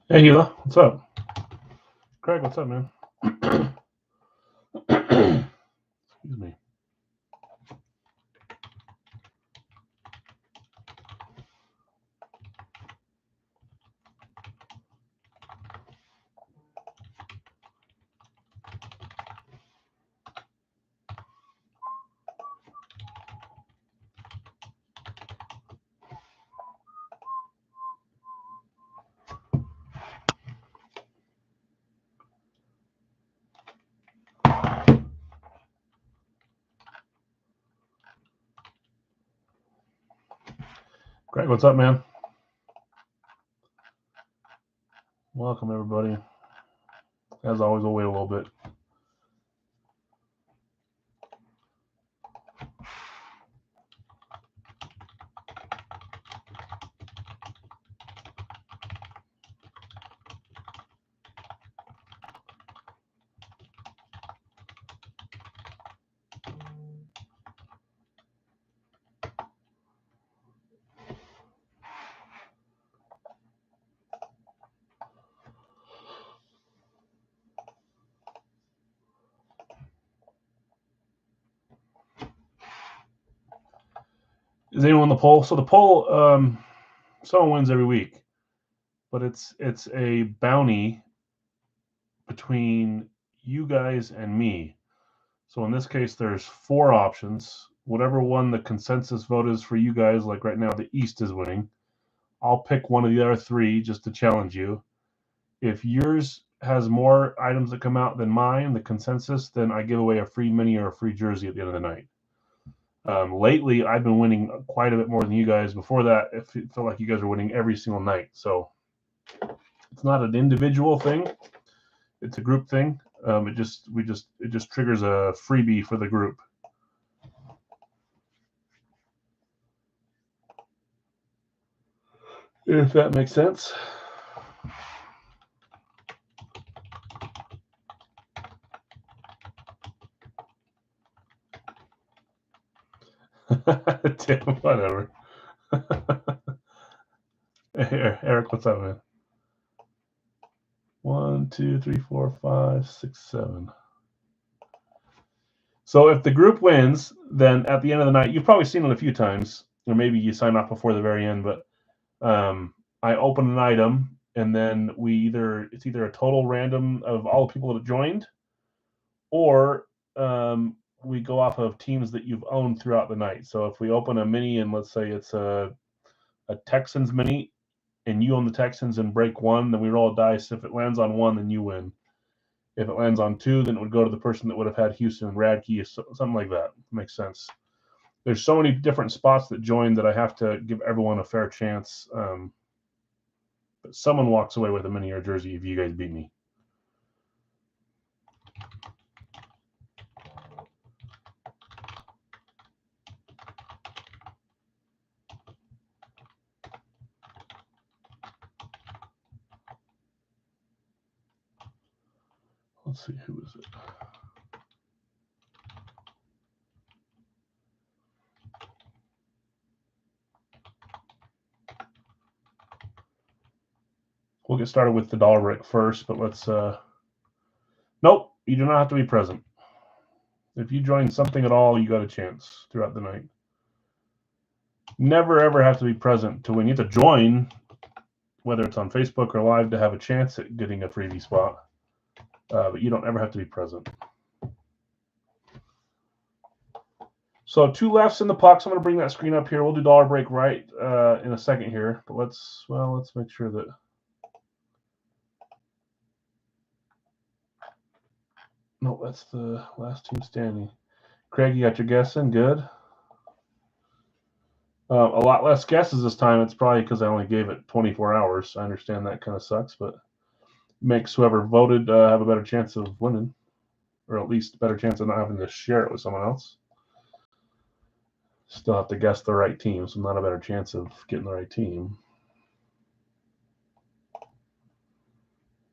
Hey, Gila, what's up? Craig, what's up, man? Excuse me. Craig, what's up, man? Welcome, everybody. As always, we'll wait a little bit. Is anyone on the poll? So the poll, someone wins every week, but it's a bounty between you guys and me. So in this case, there's 4 options. Whatever one the consensus vote is for you guys, like right now, the East is winning. I'll pick one of the other 3 just to challenge you. If yours has more items that come out than mine, the consensus, then I give away a free mini or a free jersey at the end of the night. Lately, I've been winning quite a bit more than you guys. Before that, it felt like you guys were winning every single night. So it's not an individual thing; it's a group thing. It just triggers a freebie for the group. If that makes sense. Tim, whatever. Hey, Eric, what's up, man? 1, 2, 3, 4, 5, 6, 7. So if the group wins, then at the end of the night, you've probably seen it a few times, or maybe you sign off before the very end, but I open an item, and then it's either a total random of all the people that joined, or we go off of teams that you've owned throughout the night. So if we open a mini, and let's say it's a Texans mini, and you own the Texans and break 1, then we roll a dice. If it lands on 1, then you win. If it lands on 2, then it would go to the person that would have had Houston and Radke, something like that. Makes sense. There's so many different spots that join that I have to give everyone a fair chance. But someone walks away with a mini or jersey if you guys beat me. Let's see, who is it? We'll get started with the dollar break first, but let's. Nope, you do not have to be present. If you join something at all, you got a chance throughout the night. Never ever have to be present to win. You have to join, whether it's on Facebook or live, to have a chance at getting a freebie spot. But you don't ever have to be present. So 2 lefts in the pucks. I'm going to bring that screen up here. We'll do dollar break right in a second here. But let's make sure that. No, that's the last team standing. Craig, you got your guess in? Good. A lot less guesses this time. It's probably because I only gave it 24 hours. I understand that kind of sucks, but makes whoever voted have a better chance of winning or at least a better chance of not having to share it with someone else. Still have to guess the right team, so not a better chance of getting the right team.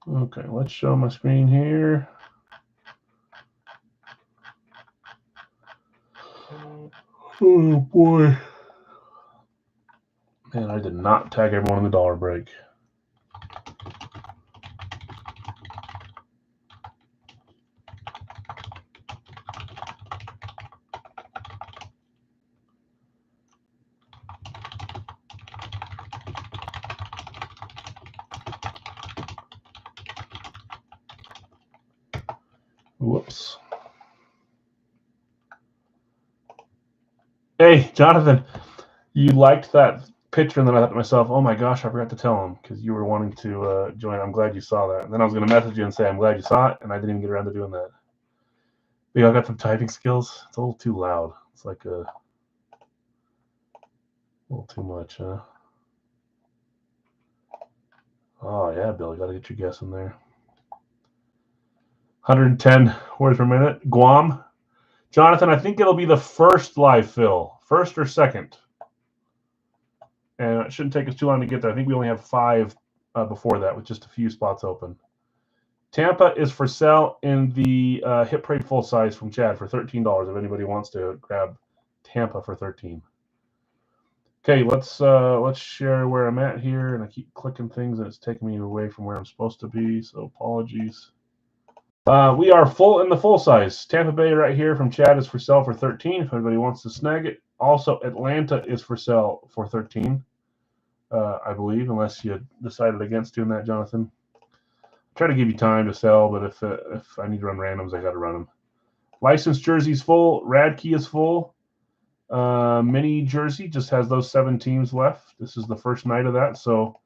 Okay, let's show my screen here. Oh boy. Man, I did not tag everyone in the dollar break. Whoops. Hey, Jonathan, you liked that picture, and then I thought to myself, oh my gosh, I forgot to tell him because you were wanting to join. I'm glad you saw that. And then I was going to message you and say, I'm glad you saw it, and I didn't even get around to doing that. But I got some typing skills. It's a little too loud. It's like a little too much, huh? Oh, yeah, Bill, you got to get your guess in there. 110 words per minute. Guam. Jonathan, I think it'll be the first live fill. First or second. And it shouldn't take us too long to get there. I think we only have 5 before that with just a few spots open. Tampa is for sale in the Hit Parade full size from Chad for $13 if anybody wants to grab Tampa for $13. Okay, let's share where I'm at here, and I keep clicking things and it's taking me away from where I'm supposed to be, so apologies. We are full in the full size. Tampa Bay right here from Chad is for sale for $13 if anybody wants to snag it. Also, Atlanta is for sale for $13, I believe, unless you decided against doing that, Jonathan. Try to give you time to sell, but if I need to run randoms, I got to run them. Licensed jerseys full. Radkey is full. Mini jersey just has those 7 teams left. This is the first night of that, so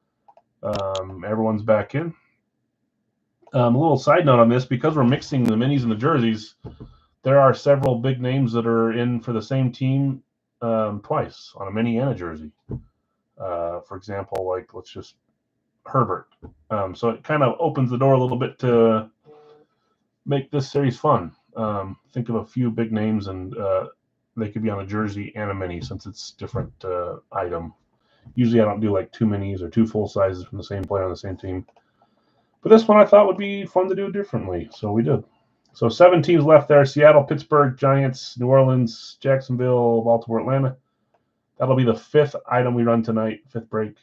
everyone's back in. A little side note on this, because we're mixing the minis and the jerseys, there are several big names that are in for the same team twice on a mini and a jersey. For example, like let's just Herbert. So it kind of opens the door a little bit to make this series fun. Think of a few big names, and they could be on a jersey and a mini since it's different item. Usually I don't do like 2 minis or 2 full sizes from the same player on the same team. But this one I thought would be fun to do differently, so we did. So 7 teams left there: Seattle, Pittsburgh, Giants, New Orleans, Jacksonville, Baltimore, Atlanta. That'll be the 5th item we run tonight, 5th break.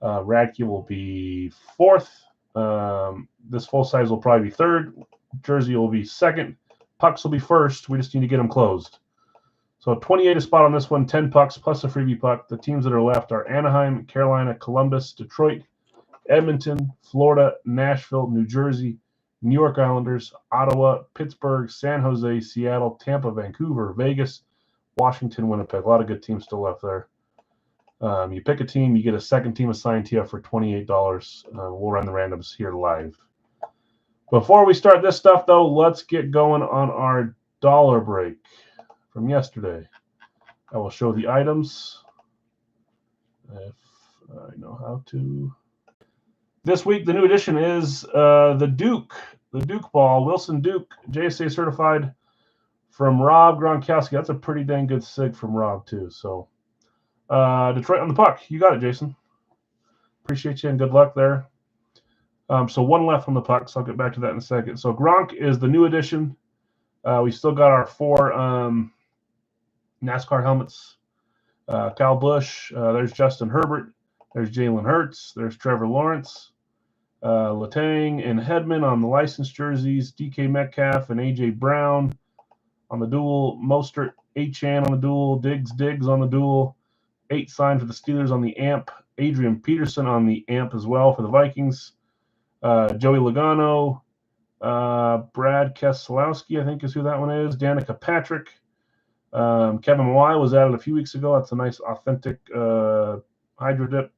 Radke will be 4th. This full size will probably be 3rd. Jersey will be 2nd. Pucks will be 1st. We just need to get them closed. So 28 a spot on this one, 10 pucks plus a freebie puck. The teams that are left are Anaheim, Carolina, Columbus, Detroit, Edmonton, Florida, Nashville, New Jersey, New York Islanders, Ottawa, Pittsburgh, San Jose, Seattle, Tampa, Vancouver, Vegas, Washington, Winnipeg. A lot of good teams still left there. You pick a team, you get a second team assigned to you for $28. We'll run the randoms here live. Before we start this stuff, though, let's get going on our dollar break from yesterday. I will show the items if I know how to. This week, the new addition is the Duke ball, Wilson Duke, JSA certified from Rob Gronkowski. That's a pretty dang good sig from Rob, too. So, Detroit on the puck. You got it, Jason. Appreciate you and good luck there. So 1 left on the puck, so I'll get back to that in a second. So Gronk is the new addition. We still got our 4 NASCAR helmets. Kyle Busch. There's Justin Herbert. There's Jalen Hurts. There's Trevor Lawrence. Letang and Hedman on the licensed jerseys. DK Metcalf and A.J. Brown on the dual. Mostert, Achane on the dual. Diggs on the dual. 8 signed for the Steelers on the amp. Adrian Peterson on the amp as well for the Vikings. Joey Logano. Brad Keselowski, I think is who that one is. Danica Patrick. Kevin Mawai was added a few weeks ago. That's a nice, authentic Hydro Dip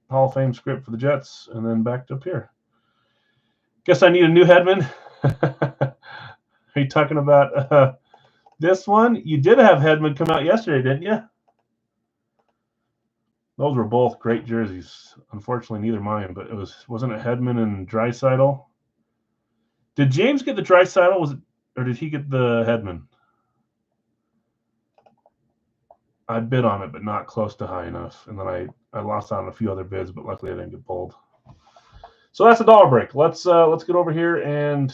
Hall of Fame script for the Jets. And then back up here. Guess I need a new Hedman. Are you talking about this one? You did have Hedman come out yesterday, didn't you? Those were both great jerseys. Unfortunately, neither mine, but wasn't it Hedman and Draisaitl? Did James get the Draisaitl? or did he get the Hedman? I bid on it, but not close to high enough. And then I lost out on a few other bids, but luckily I didn't get pulled. So that's a dollar break. Let's get over here and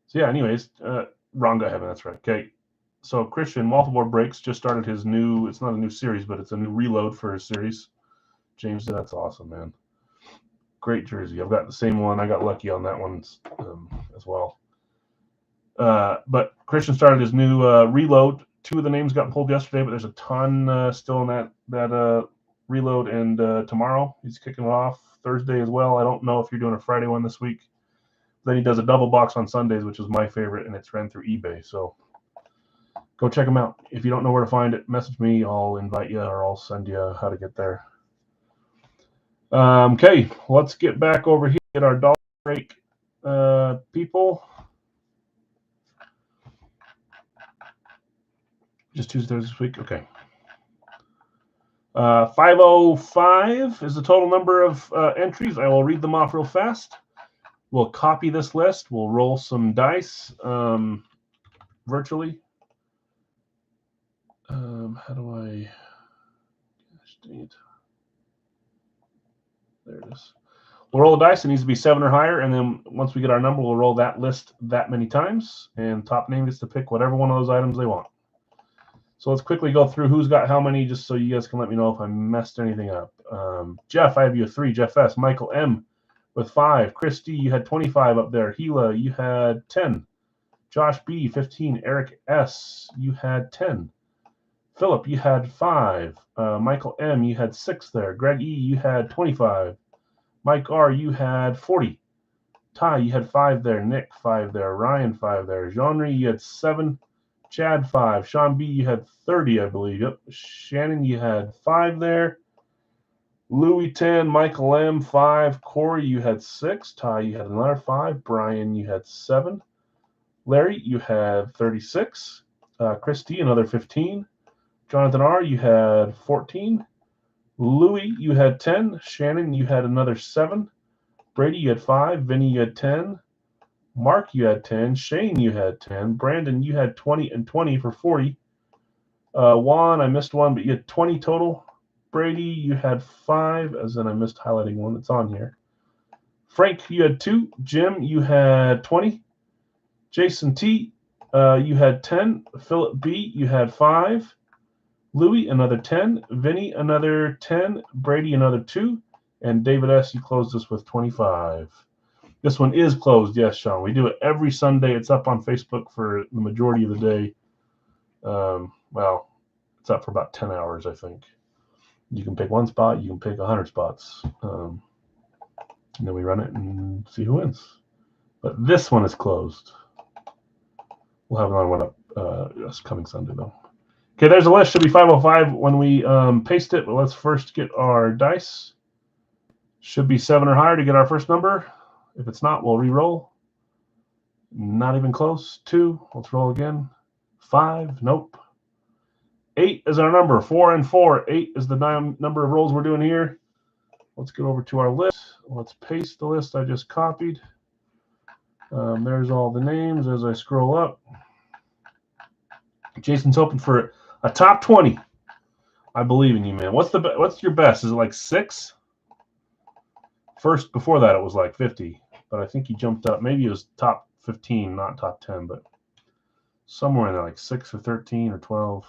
so yeah. Anyways, wrong guy heaven. That's right. Okay. So Christian multiple breaks just started his new. It's not a new series, but it's a new reload for his series. James, that's awesome, man. Great jersey. I've got the same one. I got lucky on that one as well. But Christian started his new reload. 2 of the names got pulled yesterday, but there's a ton still in that reload. And tomorrow he's kicking it off. Thursday as well. I don't know if you're doing a Friday one this week. Then he does a double box on Sundays, which is my favorite, and it's ran through eBay. So go check them out. If you don't know where to find it, message me. I'll invite you, or I'll send you how to get there. Okay, let's get back over here at our dollar break people. Just Tuesdays this week? Okay. 505 is the total number of entries. I will read them off real fast. We'll copy this list. We'll roll some dice virtually. How do I? Gosh, dang it. There it is. We'll roll the dice. It needs to be 7 or higher, and then once we get our number, we'll roll that list that many times, and top name gets to pick whatever one of those items they want. So let's quickly go through who's got how many, just so you guys can let me know if I messed anything up. Jeff, I have you 3. Jeff S. Michael M. with 5. Christy, you had 25 up there. Gila, you had 10. Josh B, 15. Eric S, you had 10. Philip, you had 5. Michael M, you had 6 there. Greg E, you had 25. Mike R, you had 40. Ty, you had 5 there. Nick, 5 there. Ryan, 5 there. Jean-Marie, you had 7. Chad, 5. Sean B, you had 30, I believe. Yep. Shannon, you had 5 there. Louis, 10. Michael M, 5. Corey, you had 6. Ty, you had another 5. Brian, you had 7. Larry, you had 36. Christy, another 15. Jonathan R, you had 14. Louis, you had 10. Shannon, you had another 7. Brady, you had 5. Vinny, you had 10. Mark, you had 10. Shane, you had 10. Brandon, you had 20 and 20 for 40. Juan, I missed one, but you had 20 total. Brady, you had 5, as in I missed highlighting one that's on here. Frank, you had 2. Jim, you had 20. Jason T, you had 10. Philip B, you had 5. Louis, another 10. Vinny, another 10. Brady, another 2. And David S, you closed us with 25. This one is closed, yes, Sean. We do it every Sunday. It's up on Facebook for the majority of the day. Well, it's up for about 10 hours, I think. You can pick one spot. You can pick 100 spots. And then we run it and see who wins. But this one is closed. We'll have another one up this coming Sunday, though. Okay, there's a list. Should be 505 when we paste it. But let's first get our dice. Should be 7 or higher to get our first number. If it's not, we'll re-roll. Not even close. 2. Let's roll again. 5. Nope. 8 is our number. 4 and 4. 8 is the number of rolls we're doing here. Let's get over to our list. Let's paste the list I just copied. There's all the names as I scroll up. Jason's hoping for a top 20. I believe in you, man. What's your best? Is it like 6? First, before that, it was like 50. But I think he jumped up. Maybe it was top 15, not top 10, but somewhere in there, like 6 or 13 or 12.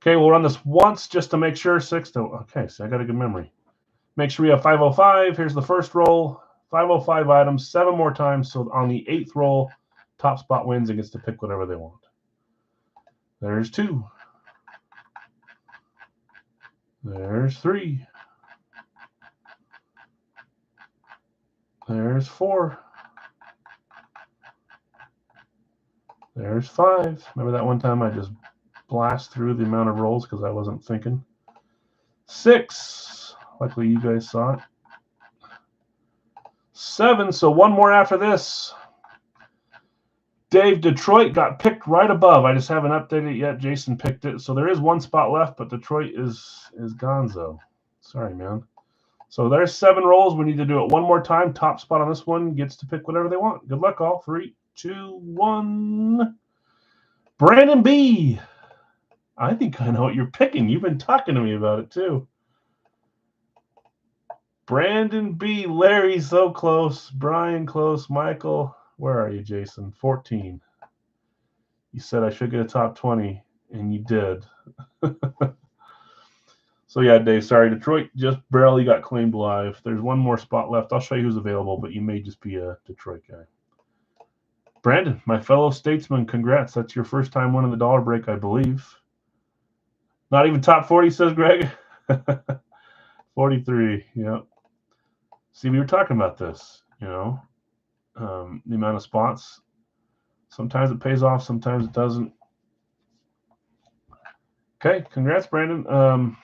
Okay, we'll run this once just to make sure. 6 to, okay, so I got a good memory. Make sure we have 505. Here's the first roll. 505 items, 7 more times. So on the 8th roll, top spot wins and gets to pick whatever they want. There's 2. There's 3. There's 4. There's 5. Remember that one time I just blast through the amount of rolls because I wasn't thinking. 6. Luckily you guys saw it. 7. So one more after this. Dave, Detroit got picked right above. I just haven't updated it yet. Jason picked it. So there is one spot left, but Detroit is gonzo. Sorry, man. So there's 7 rolls. We need to do it one more time. Top spot on this one gets to pick whatever they want. Good luck, all. 3, 2, 1. Brandon B. I think I know what you're picking. You've been talking to me about it, too. Brandon B. Larry, so close. Brian, close. Michael, where are you, Jason? 14. You said I should get a top 20, and you did. So, yeah, Dave, sorry. Detroit just barely got claimed live. There's one more spot left. I'll show you who's available, but you may just be a Detroit guy. Brandon, my fellow statesman, congrats. That's your first time winning the dollar break, I believe. Not even top 40, says Greg. 43, yeah. See, we were talking about this, the amount of spots. Sometimes it pays off, sometimes it doesn't. Okay, congrats, Brandon.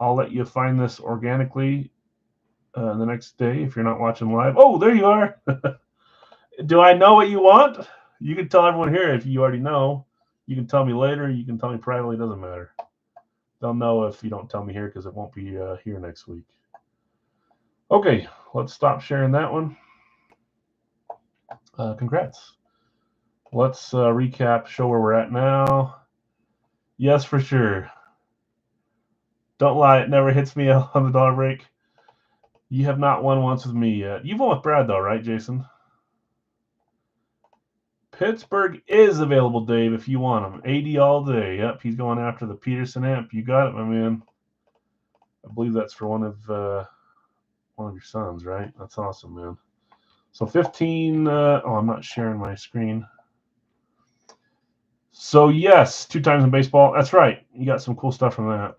I'll let you find this organically the next day if you're not watching live. Oh, there you are. Do I know what you want? You can tell everyone here if you already know. You can tell me later. You can tell me privately. It doesn't matter. They'll know if you don't tell me here because it won't be here next week. Okay, let's stop sharing that one. Congrats. Let's recap, show where we're at now. Yes, for sure. Don't lie, it never hits me on the dollar break. You have not won once with me yet. You've won with Brad, though, right, Jason? Pittsburgh is available, Dave, if you want him. 80 all day. Yep, he's going after the Peterson amp. You got it, my man. I believe that's for one of your sons, right? That's awesome, man. So 15. I'm not sharing my screen. So yes, 2 times in baseball. That's right. You got some cool stuff from that.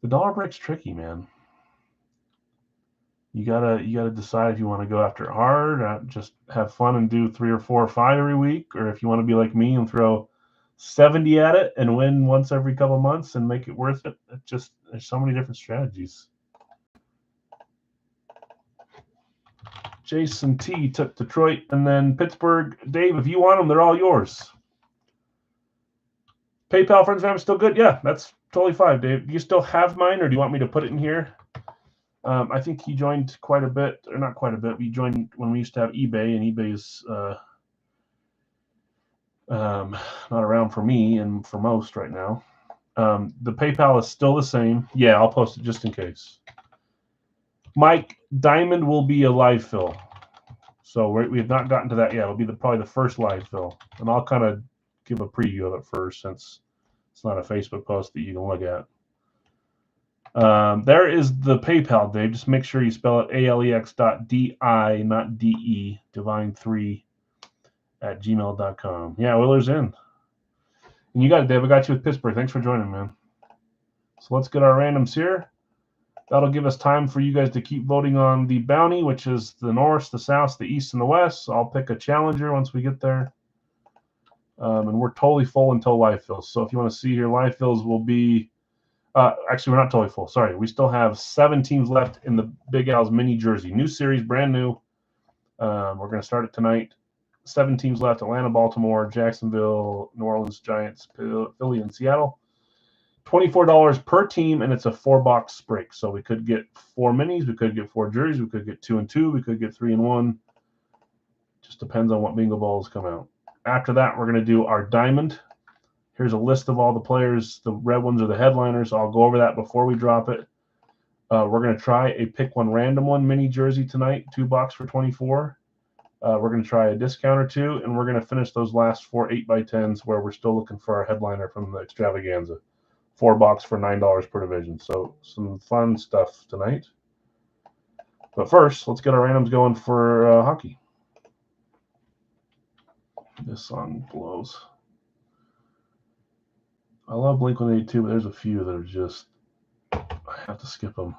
The dollar break's tricky, man. You gotta decide if you want to go after it hard, just have fun and do 3 or 4 or 5 every week, or if you want to be like me and throw 70 at it and win once every couple months and make it worth it. There's so many different strategies. Jason T took Detroit and then Pittsburgh. Dave, if you want them, they're all yours. PayPal friends and family still good? Yeah, that's totally fine, Dave. Do you still have mine, or do you want me to put it in here? I think he joined quite a bit, or not quite a bit. We joined when we used to have eBay, and eBay is not around for me and for most right now. The PayPal is still the same. Yeah, I'll post it just in case. Mike, Diamond will be a live fill. So we have not gotten to that yet. It'll be probably the first live fill. And I'll kind of give a preview of it first since it's not a Facebook post that you can look at. There is the PayPal, Dave. Just make sure you spell it alex.di, not de, divine3@gmail.com. Yeah, Oilers in. And you got it, Dave. I got you with Pittsburgh. Thanks for joining, man. So let's get our randoms here. That'll give us time for you guys to keep voting on the bounty, which is the North, the South, the East, and the West. So I'll pick a challenger once we get there. And we're totally full until live fills. So if you want to see here, live fills will be actually, we're not totally full. Sorry. We still have 7 teams left in the Big Al's mini jersey. New series, brand new. We're going to start it tonight. 7 teams left: Atlanta, Baltimore, Jacksonville, New Orleans, Giants, Philly, and Seattle. $24 per team, and it's a 4-box break. So we could get 4 minis, we could get 4 jerseys, we could get 2 and 2, we could get 3 and 1. Just depends on what bingo balls come out. After that, we're going to do our diamond. Here's a list of all the players. The red ones are the headliners. I'll go over that before we drop it. We're going to try a pick one random one mini jersey tonight, 2-box for $24. We're going to try a discount or 2, and we're going to finish those last 4 8x10s where we're still looking for our headliner from the extravaganza. 4-box for $9 per division. So some fun stuff tonight. But first, let's get our randoms going for hockey. This song blows. I love Blink-182, but there's a few that are just, I have to skip them.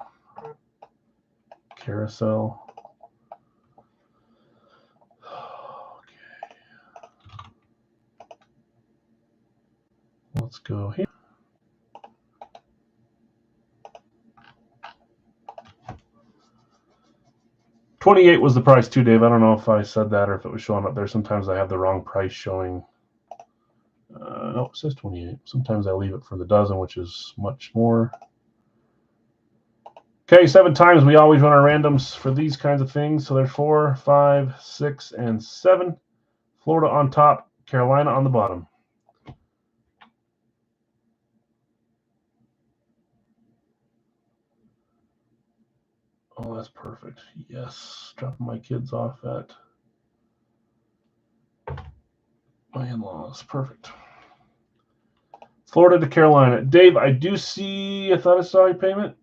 Carousel. Okay. Let's go here. $28 was the price too, Dave. I don't know if I said that or if it was showing up there. Sometimes I have the wrong price showing. No, it says $28. Sometimes I leave it for the dozen, which is much more. Okay, 7 times. We always run our randoms for these kinds of things. So there's 4, 5, 6, and 7. Florida on top, Carolina on the bottom. Oh, that's perfect. Yes, dropping my kids off at my in-laws. Perfect. Florida to Carolina. Dave, I do see. I thought I saw your payment.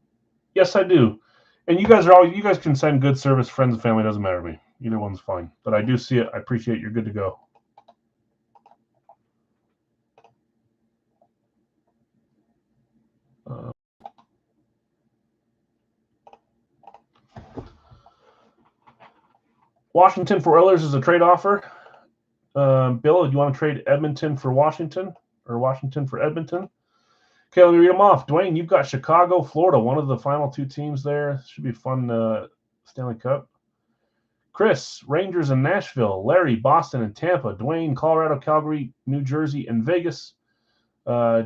Yes, I do. And you guys can send good service, friends and family. Doesn't matter to me. Either one's fine. But I do see it. I appreciate it. You're good to go. Washington for Oilers is a trade offer. Bill, do you want to trade Edmonton for Washington or Washington for Edmonton? Okay, let me read them off. Dwayne, you've got Chicago, Florida, one of the final 2 teams there. Should be fun Stanley Cup. Chris, Rangers and Nashville. Larry, Boston and Tampa. Dwayne, Colorado, Calgary, New Jersey, and Vegas.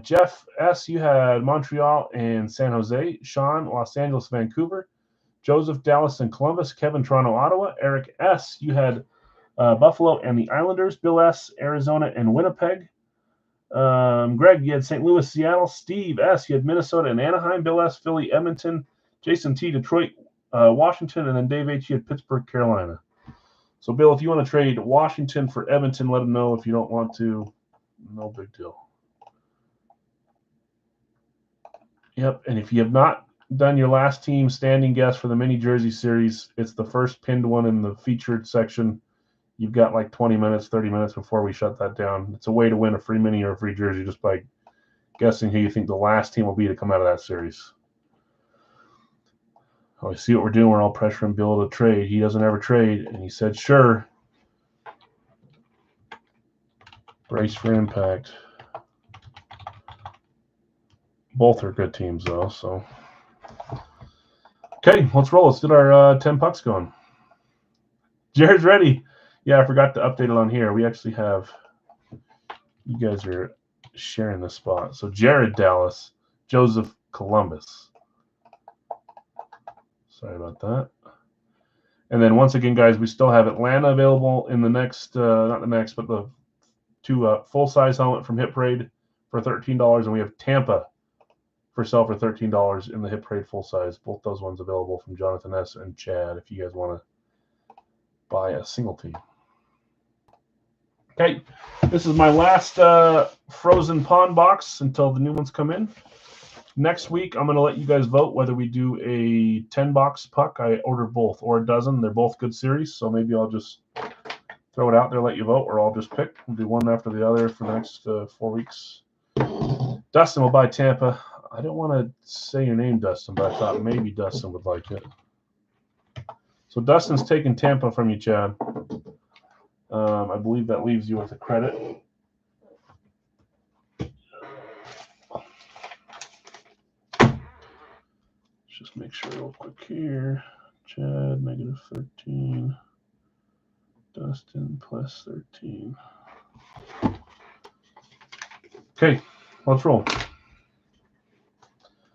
Jeff S., you had Montreal and San Jose. Sean, Los Angeles, Vancouver. Joseph, Dallas and Columbus. Kevin, Toronto, Ottawa. Eric S., you had Buffalo and the Islanders. Bill S., Arizona and Winnipeg. Greg, you had St. Louis, Seattle. Steve S., you had Minnesota and Anaheim. Bill S., Philly, Edmonton. Jason T., Detroit, Washington. And then Dave H., you had Pittsburgh, Carolina. So, Bill, if you want to trade Washington for Edmonton, let them know. If you don't want to, no big deal. Yep, and if you have not done your last team standing guess for the mini jersey series, it's the first pinned one in the featured section. You've got like 20 minutes, 30 minutes before we shut that down. It's a way to win a free mini or a free jersey just by guessing who you think the last team will be to come out of that series. Oh, I see what we're doing. We're all pressuring Bill to trade. He doesn't ever trade, and he said, sure. Brace for impact. Both are good teams, though, so. Okay, let's roll. Let's get our 10 pucks going. Jared's ready. Yeah, I forgot to update it on here. We actually have, you guys are sharing the spot. So Jared, Dallas, Joseph, Columbus. Sorry about that. And then once again, guys, we still have Atlanta available in the next, not the next, but the 2 full-size helmet from Hit Parade for $13. And we have Tampa for sale for $13 in the Hit Parade full-size. Both those ones available from Jonathan S. and Chad if you guys want to buy a single team. Okay, this is my last Frozen Pond box until the new ones come in. Next week, I'm going to let you guys vote whether we do a 10-box puck. I ordered both, or a dozen. They're both good series, so maybe I'll just throw it out there, let you vote, or I'll just pick. We'll do one after the other for the next 4 weeks. Dustin will buy Tampa. I don't want to say your name, Dustin, but I thought maybe Dustin would like it. So Dustin's taking Tampa from you, Chad. I believe that leaves you with a credit. Just make sure real quick here. Chad, -13. Dustin, +13. Okay, let's roll.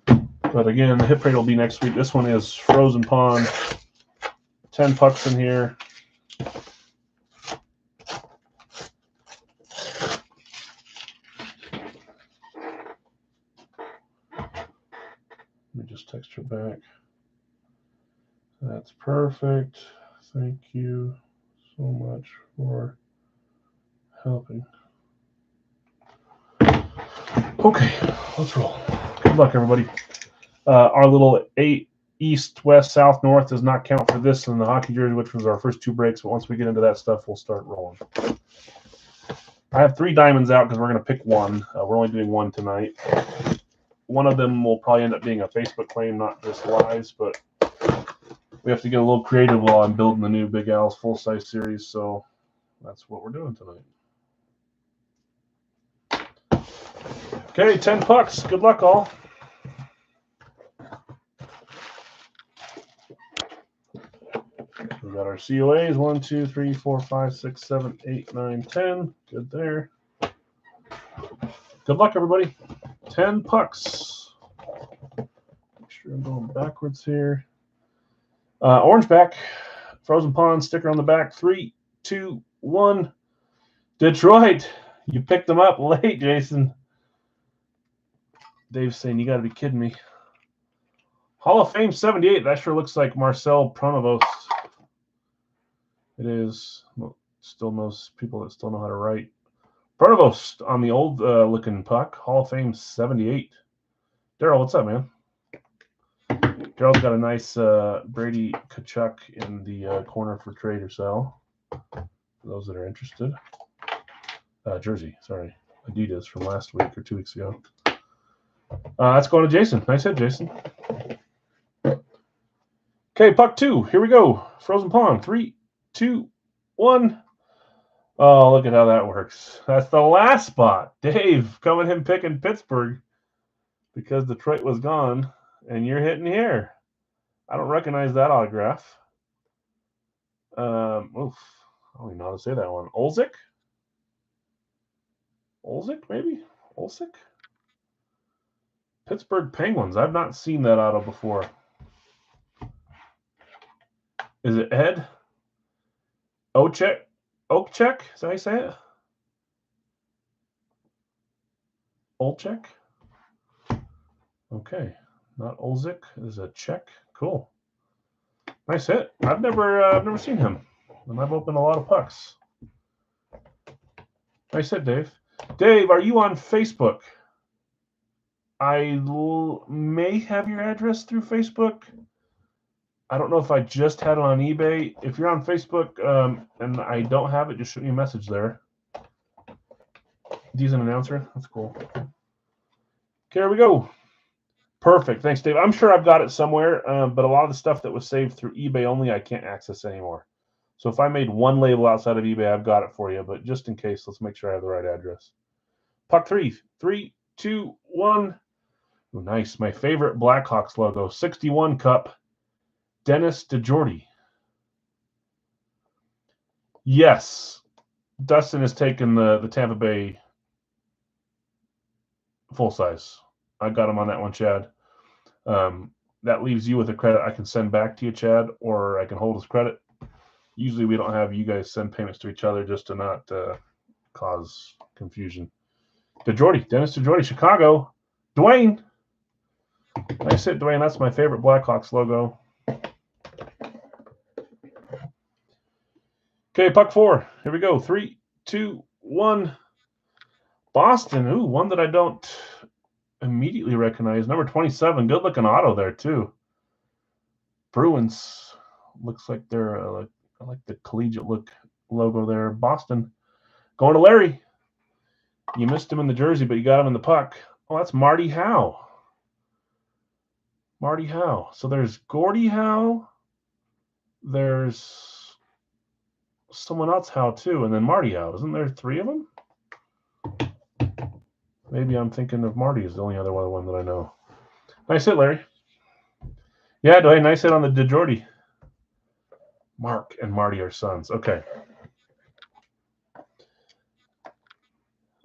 But again, the Hit Parade will be next week. This one is Frozen Pond. 10 pucks in here. Let me just text her back. That's perfect. Thank you so much for helping. Okay, let's roll. Good luck, everybody. Our little 8 east, west, south, north does not count for this in the hockey jersey, which was our first 2 breaks. But once we get into that stuff, we'll start rolling. I have 3 diamonds out because we're going to pick one. We're only doing one tonight. One of them will probably end up being a Facebook claim, not just lives, but we have to get a little creative while I'm building the new Big Al's full-size series, so that's what we're doing tonight. Okay, 10 pucks. Good luck, all. We got our COAs. 1, 2, 3, 4, 5, 6, 7, 8, 9, 10. Good there. Good luck, everybody. 10 pucks. Make sure I'm going backwards here. Orange back, Frozen Pond sticker on the back. 3, 2, 1. Detroit. You picked them up late, Jason. Dave's saying you got to be kidding me. Hall of Fame 78. That sure looks like Marcel Pronovost. It is. Well, still most people that still know how to write. Pronovost on the old looking puck. Hall of Fame 78. Daryl, what's up, man? Daryl's got a nice Brady Tkachuk in the corner for trade or sell. For those that are interested. Jersey, sorry. Adidas from last week or 2 weeks ago. That's going to Jason. Nice hit, Jason. Okay, puck 2. Here we go. Frozen Pond. 3, 2, 1. Oh, look at how that works. That's the last spot. Dave coming in picking Pittsburgh because Detroit was gone, and you're hitting here. I don't recognize that autograph. I don't even know how to say that one. Olczyk, maybe? Olczyk? Pittsburgh Penguins. I've not seen that auto before. Is it Ed? Olczyk? Is that how you say it? Olczyk? Okay. Not Olczyk. Is a check. Cool. Nice hit. I've never seen him. And I've opened a lot of pucks. Nice hit, Dave. Dave, are you on Facebook? I may have your address through Facebook. I don't know if I just had it on eBay. If you're on Facebook and I don't have it, just shoot me a message there. He's an announcer. That's cool. Okay, here we go. Perfect. Thanks, Dave. I'm sure I've got it somewhere, but a lot of the stuff that was saved through eBay only, I can't access anymore. So if I made one label outside of eBay, I've got it for you. But just in case, let's make sure I have the right address. Puck 3. 3, 2, 1. Oh, nice. My favorite Blackhawks logo. 61 cup. Dennis DeJordy. Yes. Dustin has taken the Tampa Bay full size. I got him on that one, Chad. That leaves you with a credit I can send back to you, Chad, or I can hold as credit. Usually we don't have you guys send payments to each other just to not cause confusion. DeJordy, Dennis DeJordy, Chicago. Dwayne. Nice hit, Dwayne. That's my favorite Blackhawks logo. Okay, puck 4. Here we go. 3, 2, 1. Boston. Ooh, one that I don't immediately recognize. Number 27. Good looking auto there too. Bruins. Looks like they're I like the collegiate look logo there. Boston. Going to Larry. You missed him in the jersey, but you got him in the puck. Oh, that's Marty Howe. Marty Howe. So there's Gordie Howe. There's someone else Howe too, and then Marty Howe. Isn't there 3 of them? Maybe I'm thinking of Marty as the only other one that I know. Nice hit, Larry. Yeah, Dwayne, nice hit on the DeJordy. Mark and Marty are sons. Okay.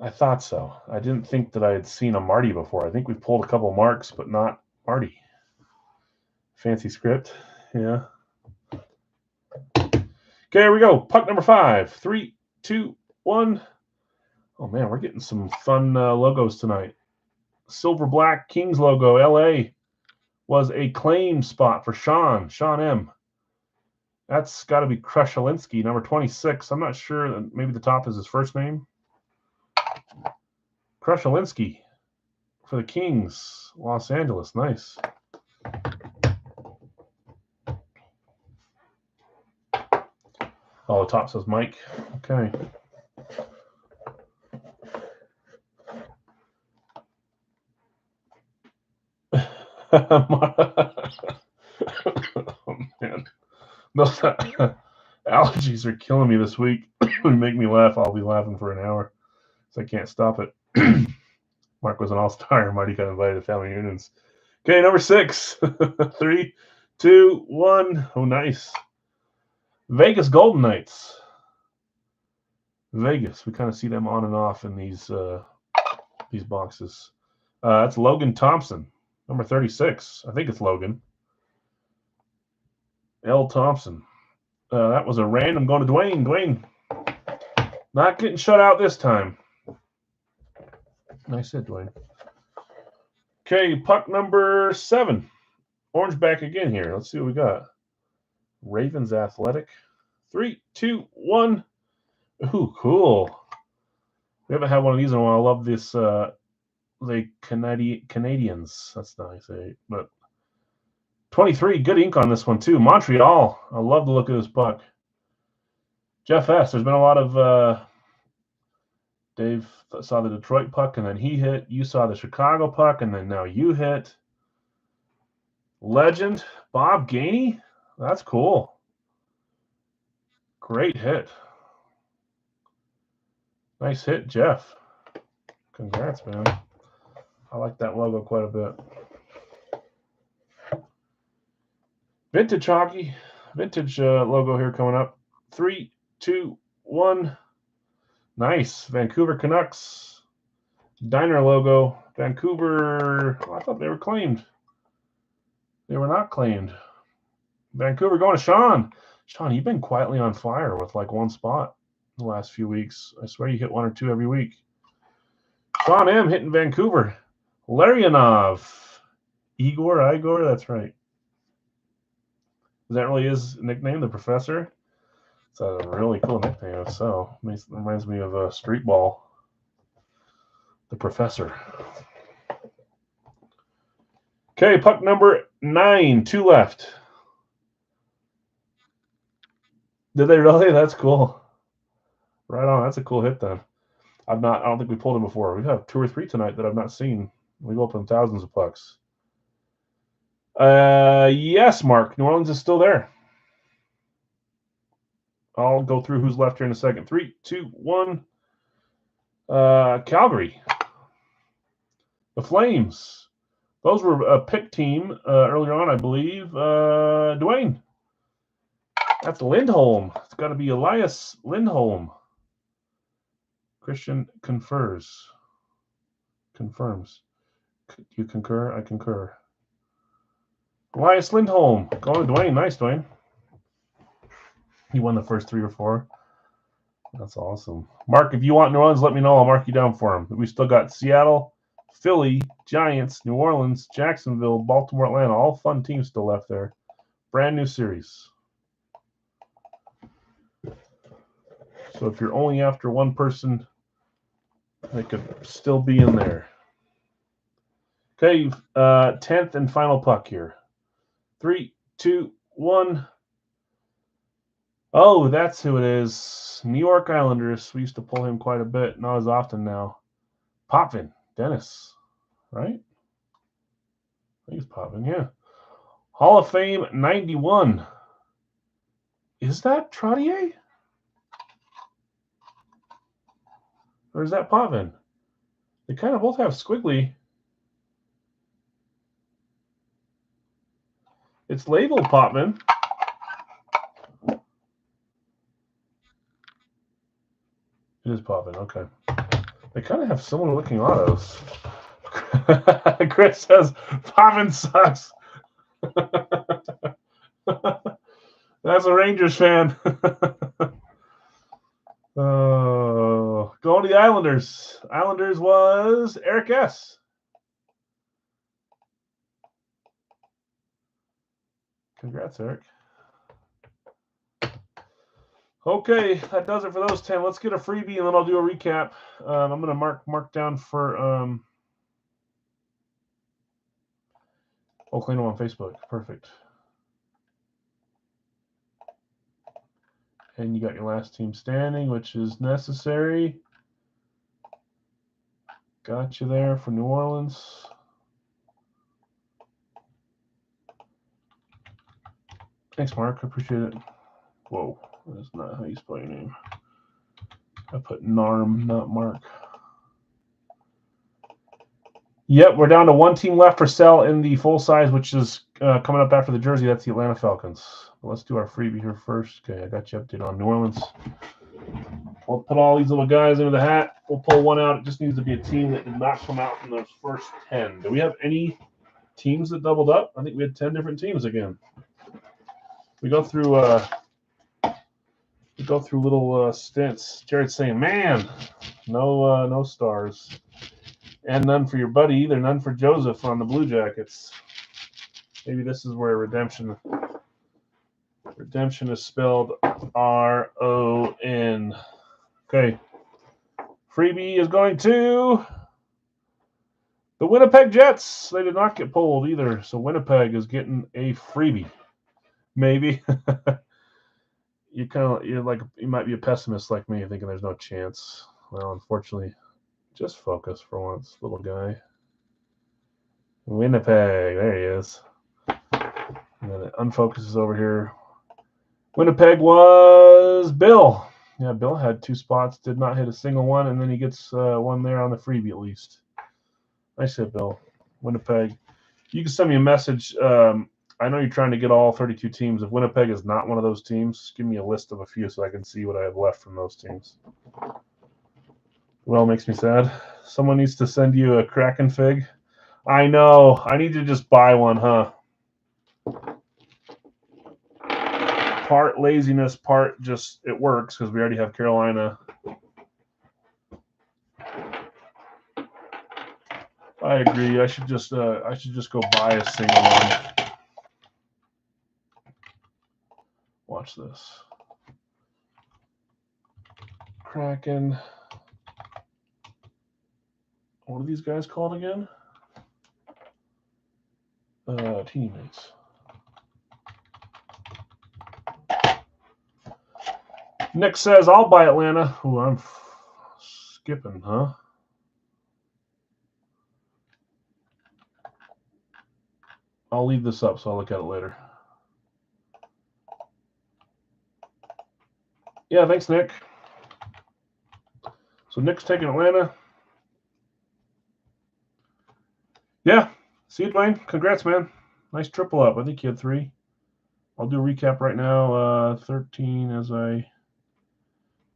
I thought so. I didn't think that I had seen a Marty before. I think we pulled a couple Marks, but not Marty. Fancy script. Yeah. Okay, here we go. Puck number 5. 3, 2, 1. Oh, man, we're getting some fun logos tonight. Silver Black Kings logo, LA, was a claim spot for Sean M. That's got to be Krushelinski, number 26. I'm not sure. Maybe the top is his first name. Krushelinski for the Kings, Los Angeles. Nice. Oh, the top says Mike. Okay. Oh, man. Those allergies are killing me this week. They make me laugh. I'll be laughing for an hour, so I can't stop it. Mark was an all-star. Marty got invited to family reunions. Okay, number 6. 3, 2, 1. Oh, nice. Vegas Golden Knights. Vegas. We kind of see them on and off in these boxes. That's Logan Thompson. Number 36. I think it's Logan. L. Thompson. That was a random going to Dwayne. Dwayne not getting shut out this time. Nice hit, Dwayne. Okay, puck number 7. Orange back again here. Let's see what we got. Ravens Athletic. 3, 2, 1. Ooh, cool. We haven't had one of these in a while. I love this. The Canadians. That's nice, but 23. Good ink on this one too. Montreal. I love the look of this puck. Jeff S. There's been a lot of. Dave saw the Detroit puck and then he hit. You saw the Chicago puck and then now you hit. Legend Bob Gainey. That's cool. Great hit. Nice hit, Jeff. Congrats, man. I like that logo quite a bit. Vintage hockey. Vintage logo here coming up. 3, 2, 1. Nice. Vancouver Canucks. Diner logo. Vancouver. Oh, I thought they were claimed. They were not claimed. Vancouver going to Sean. Sean, you've been quietly on fire with like one spot in the last few weeks. I swear you hit 1 or 2 every week. Sean M. hitting Vancouver. Larionov. Igor, that's right. Is that really his nickname, the Professor? It's a really cool nickname. So it reminds me of Street Ball. The Professor. Okay, puck number 9. 2 left. Did they really? That's cool. Right on. That's a cool hit then. I don't think we pulled him before. We've had 2 or 3 tonight that I've not seen. We've opened thousands of pucks. Yes, Mark. New Orleans is still there. I'll go through who's left here in a second. 3, 2, 1. Calgary. The Flames. Those were a pick team earlier on, I believe. Dwayne. That's Lindholm. It's got to be Elias Lindholm. Christian confirms. You concur? I concur. Elias Lindholm. Going to Dwayne. Nice, Dwayne. He won the first 3 or 4. That's awesome. Mark, if you want New Orleans, let me know. I'll mark you down for him. We still got Seattle, Philly, Giants, New Orleans, Jacksonville, Baltimore, Atlanta. All fun teams still left there. Brand new series. So if you're only after one person, they could still be in there. Okay, 10th and final puck here. 3, 2, 1. Oh, that's who it is. New York Islanders. We used to pull him quite a bit. Not as often now. Potvin. Dennis. Right? I think it's Potvin, yeah. Hall of Fame 91. Is that Trottier? Or is that Potvin? They kind of both have squiggly. It's labeled Potvin. It is Potvin, okay. They kind of have similar looking autos. Chris says, Potvin sucks. That's a Rangers fan. Going to the Islanders. Islanders was Eric S. Congrats, Eric. Okay, that does it for those 10. Let's get a freebie, and then I'll do a recap. I'm going to mark down for Oakley on Facebook. Perfect. And you got your last team standing, which is necessary. Got you there for New Orleans. Thanks, Mark. I appreciate it. Whoa, that's not how you spell your name. I put Narm, not Mark. Yep, we're down to one team left for sale in the full size, which is coming up after the jersey. That's the Atlanta Falcons. But let's do our freebie here first. Okay, I got you updated on New Orleans. We'll put all these little guys into the hat. We'll pull one out. It just needs to be a team that did not come out in those first 10. Do we have any teams that doubled up. I think we had 10 different teams again. We go through little stints. Jared's saying, "Man, no stars, and none for your buddy either. None for Joseph on the Blue Jackets. Maybe this is where redemption is spelled R-O-N. Okay, freebie is going to the Winnipeg Jets. They did not get pulled either, so Winnipeg is getting a freebie. Maybe you might be a pessimist like me, thinking there's no chance. Well, unfortunately, just focus for once, little guy. Winnipeg, there he is. And then it unfocuses over here. Winnipeg was Bill. Yeah, Bill had 2 spots, did not hit a single one, and then he gets one there on the freebie at least. Nice hit, Bill. Winnipeg. You can send me a message. I know you're trying to get all 32 teams. If Winnipeg is not one of those teams, give me a list of a few so I can see what I have left from those teams. Well, makes me sad. Someone needs to send you a Kraken fig. I know. I need to just buy one, huh? Part laziness, part just it works because we already have Carolina. I agree. I should just go buy a single one. Watch this. Kraken. What are these guys called again? Teammates. Nick says, I'll buy Atlanta. Oh, I'm skipping, huh? I'll leave this up, so I'll look at it later. Yeah, thanks, Nick. So Nick's taking Atlanta. Yeah. See you, Dwayne. Congrats, man. Nice triple up. I think you had 3. I'll do a recap right now. 13 as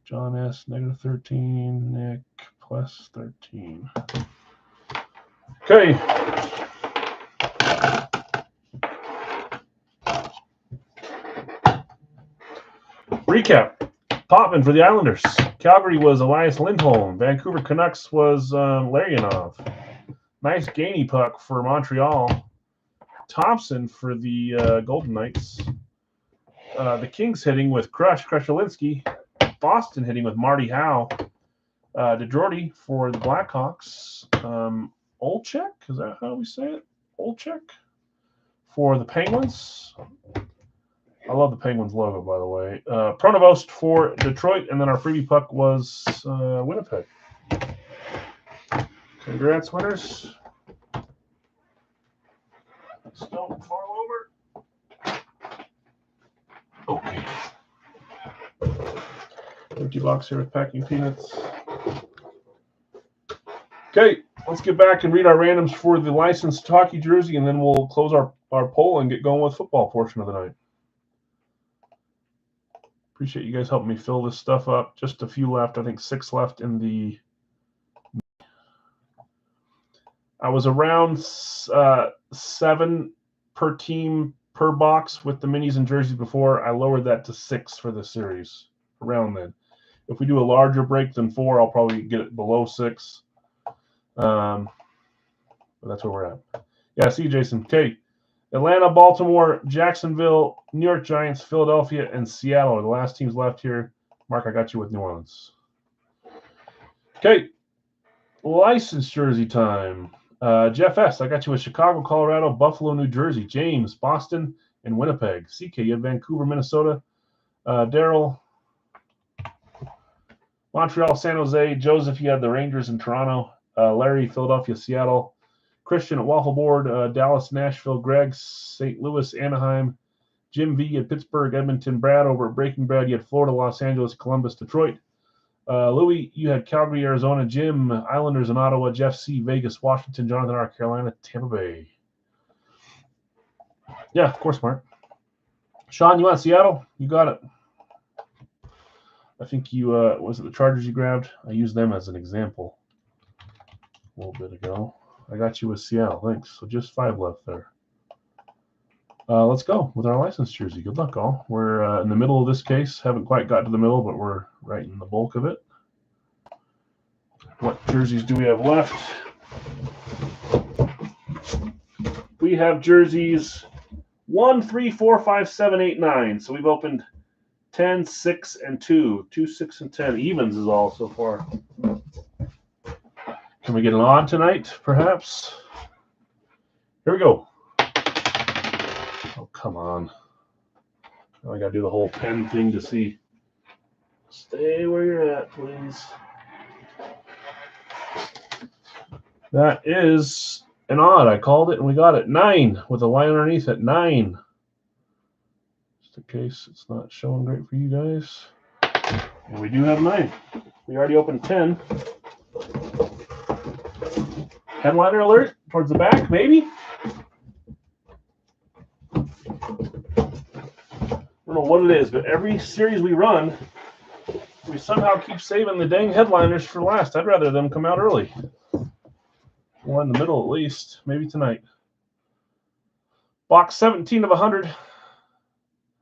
John S. Negative 13. Nick plus 13. Okay. Recap. Potvin for the Islanders. Calgary was Elias Lindholm. Vancouver Canucks was Larionov. Nice gainy puck for Montreal. Thompson for the Golden Knights. The Kings hitting with Krushelinski. Boston hitting with Marty Howe. DeJordy for the Blackhawks. Olczyk, is that how we say it? Olczyk for the Penguins. I love the Penguins logo, by the way. Pronovost for Detroit, and then our freebie puck was Winnipeg. Congrats, winners. Don't fall over. Okay. Empty box here with packing peanuts. Okay, let's get back and read our randoms for the licensed hockey jersey, and then we'll close our poll and get going with football portion of the night. Appreciate you guys helping me fill this stuff up. Just a few left. I think 6 left in the... I was around 7 per team per box with the minis and jerseys before. I lowered that to 6 for the series, around then. If we do a larger break than 4, I'll probably get it below 6. But that's where we're at. Yeah, see you, Jason. Okay. Atlanta, Baltimore, Jacksonville, New York Giants, Philadelphia, and Seattle are the last teams left here. Mark, I got you with New Orleans. Okay. License jersey time. Jeff S., I got you with Chicago, Colorado, Buffalo, New Jersey, James, Boston, and Winnipeg. CK, you have Vancouver, Minnesota. Daryl, Montreal, San Jose. Joseph, you had the Rangers in Toronto. Larry, Philadelphia, Seattle. Christian at Waffle Board, Dallas, Nashville. Greg, St. Louis, Anaheim. Jim V at Pittsburgh, Edmonton. Brad over at Breaking Bad. You had Florida, Los Angeles, Columbus, Detroit. Louis, you had Calgary, Arizona. Jim, Islanders in Ottawa. Jeff C, Vegas, Washington. Jonathan R, Carolina, Tampa Bay. Yeah, of course, Mark. Sean, you want Seattle? You got it. I think you, was it the Chargers you grabbed? I used them as an example a little bit ago. I got you with Seattle. Thanks. So just 5 left there. Let's go with our license jersey. Good luck, all. We're in the middle of this case. Haven't quite got to the middle, but we're right in the bulk of it. What jerseys do we have left? We have jerseys 1, 3, 4, 5, 7, 8, 9. So we've opened 10, 6, and 2. 2, 6, and 10. Evens is all so far. Can we get an odd tonight, perhaps? Here we go. Oh, come on. Now I got to do the whole pen thing to see. Stay where you're at, please. That is an odd. I called it, and we got it. 9 with a line underneath it. 9. Just in case it's not showing great for you guys. And we do have 9. We already opened 10. Headliner alert towards the back, maybe? I don't know what it is, but every series we run, we somehow keep saving the dang headliners for last. I'd rather them come out early. One in the middle at least, maybe tonight. Box 17 of 100.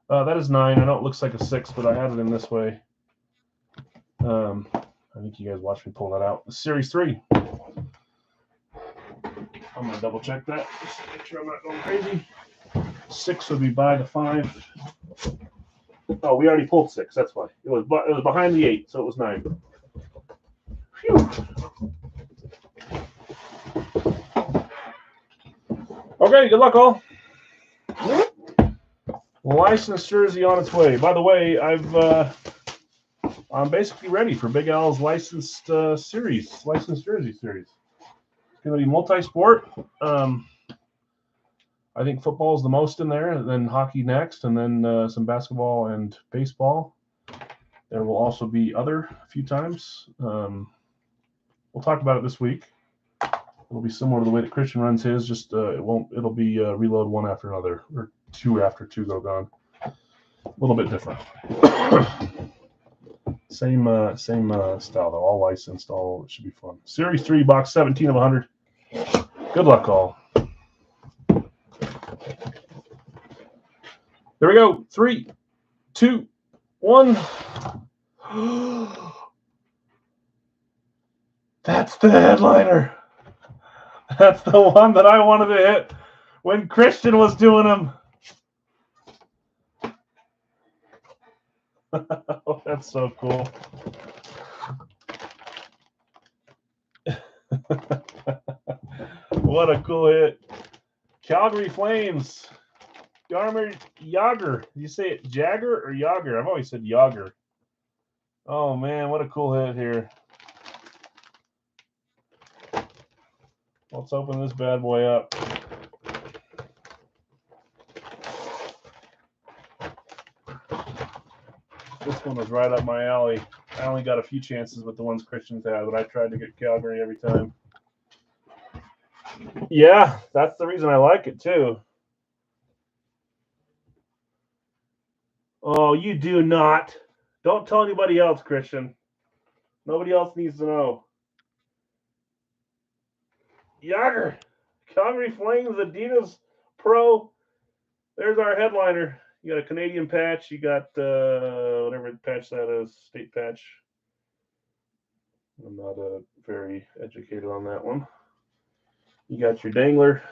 That is 9. I know it looks like a 6, but I had it in this way. I think you guys watched me pull that out. Series 3. I'm going to double check that just to make sure I'm not going crazy. 6 would be by the 5. Oh, we already pulled 6. That's why. It was behind the 8, so it was 9. Phew. Okay, good luck, all. Licensed jersey on its way. By the way, I'm basically ready for Big Al's licensed jersey series. It's going to be multi-sport. I think football is the most in there, and then hockey next, and then some basketball and baseball. There will also be other a few times. We'll talk about it this week. It'll be similar to the way that Christian runs his. Just it'll be reload one after another, or 2 after 2 go gone. A little bit different. Same style though. All licensed. All it should be fun. Series 3, box 17 of 100. Good luck, all. There we go. 3, 2, 1. That's the headliner. That's the one that I wanted to hit when Christian was doing them. Oh, that's so cool. What a cool hit. Calgary Flames. Jaromir Jagr. You say it Jagger or Jagr? I've always said Jagr. Oh, man, what a cool hit here. Let's open this bad boy up. This one was right up my alley. I only got a few chances with the ones Christians had, but I tried to get Calgary every time. Yeah, that's the reason I like it, too. Oh, you do not. Don't tell anybody else, Christian. Nobody else needs to know. Jagr. Calgary Flames, Adidas Pro. There's our headliner. You got a Canadian patch. You got whatever patch that is, state patch. I'm not very educated on that one. You got your dangler.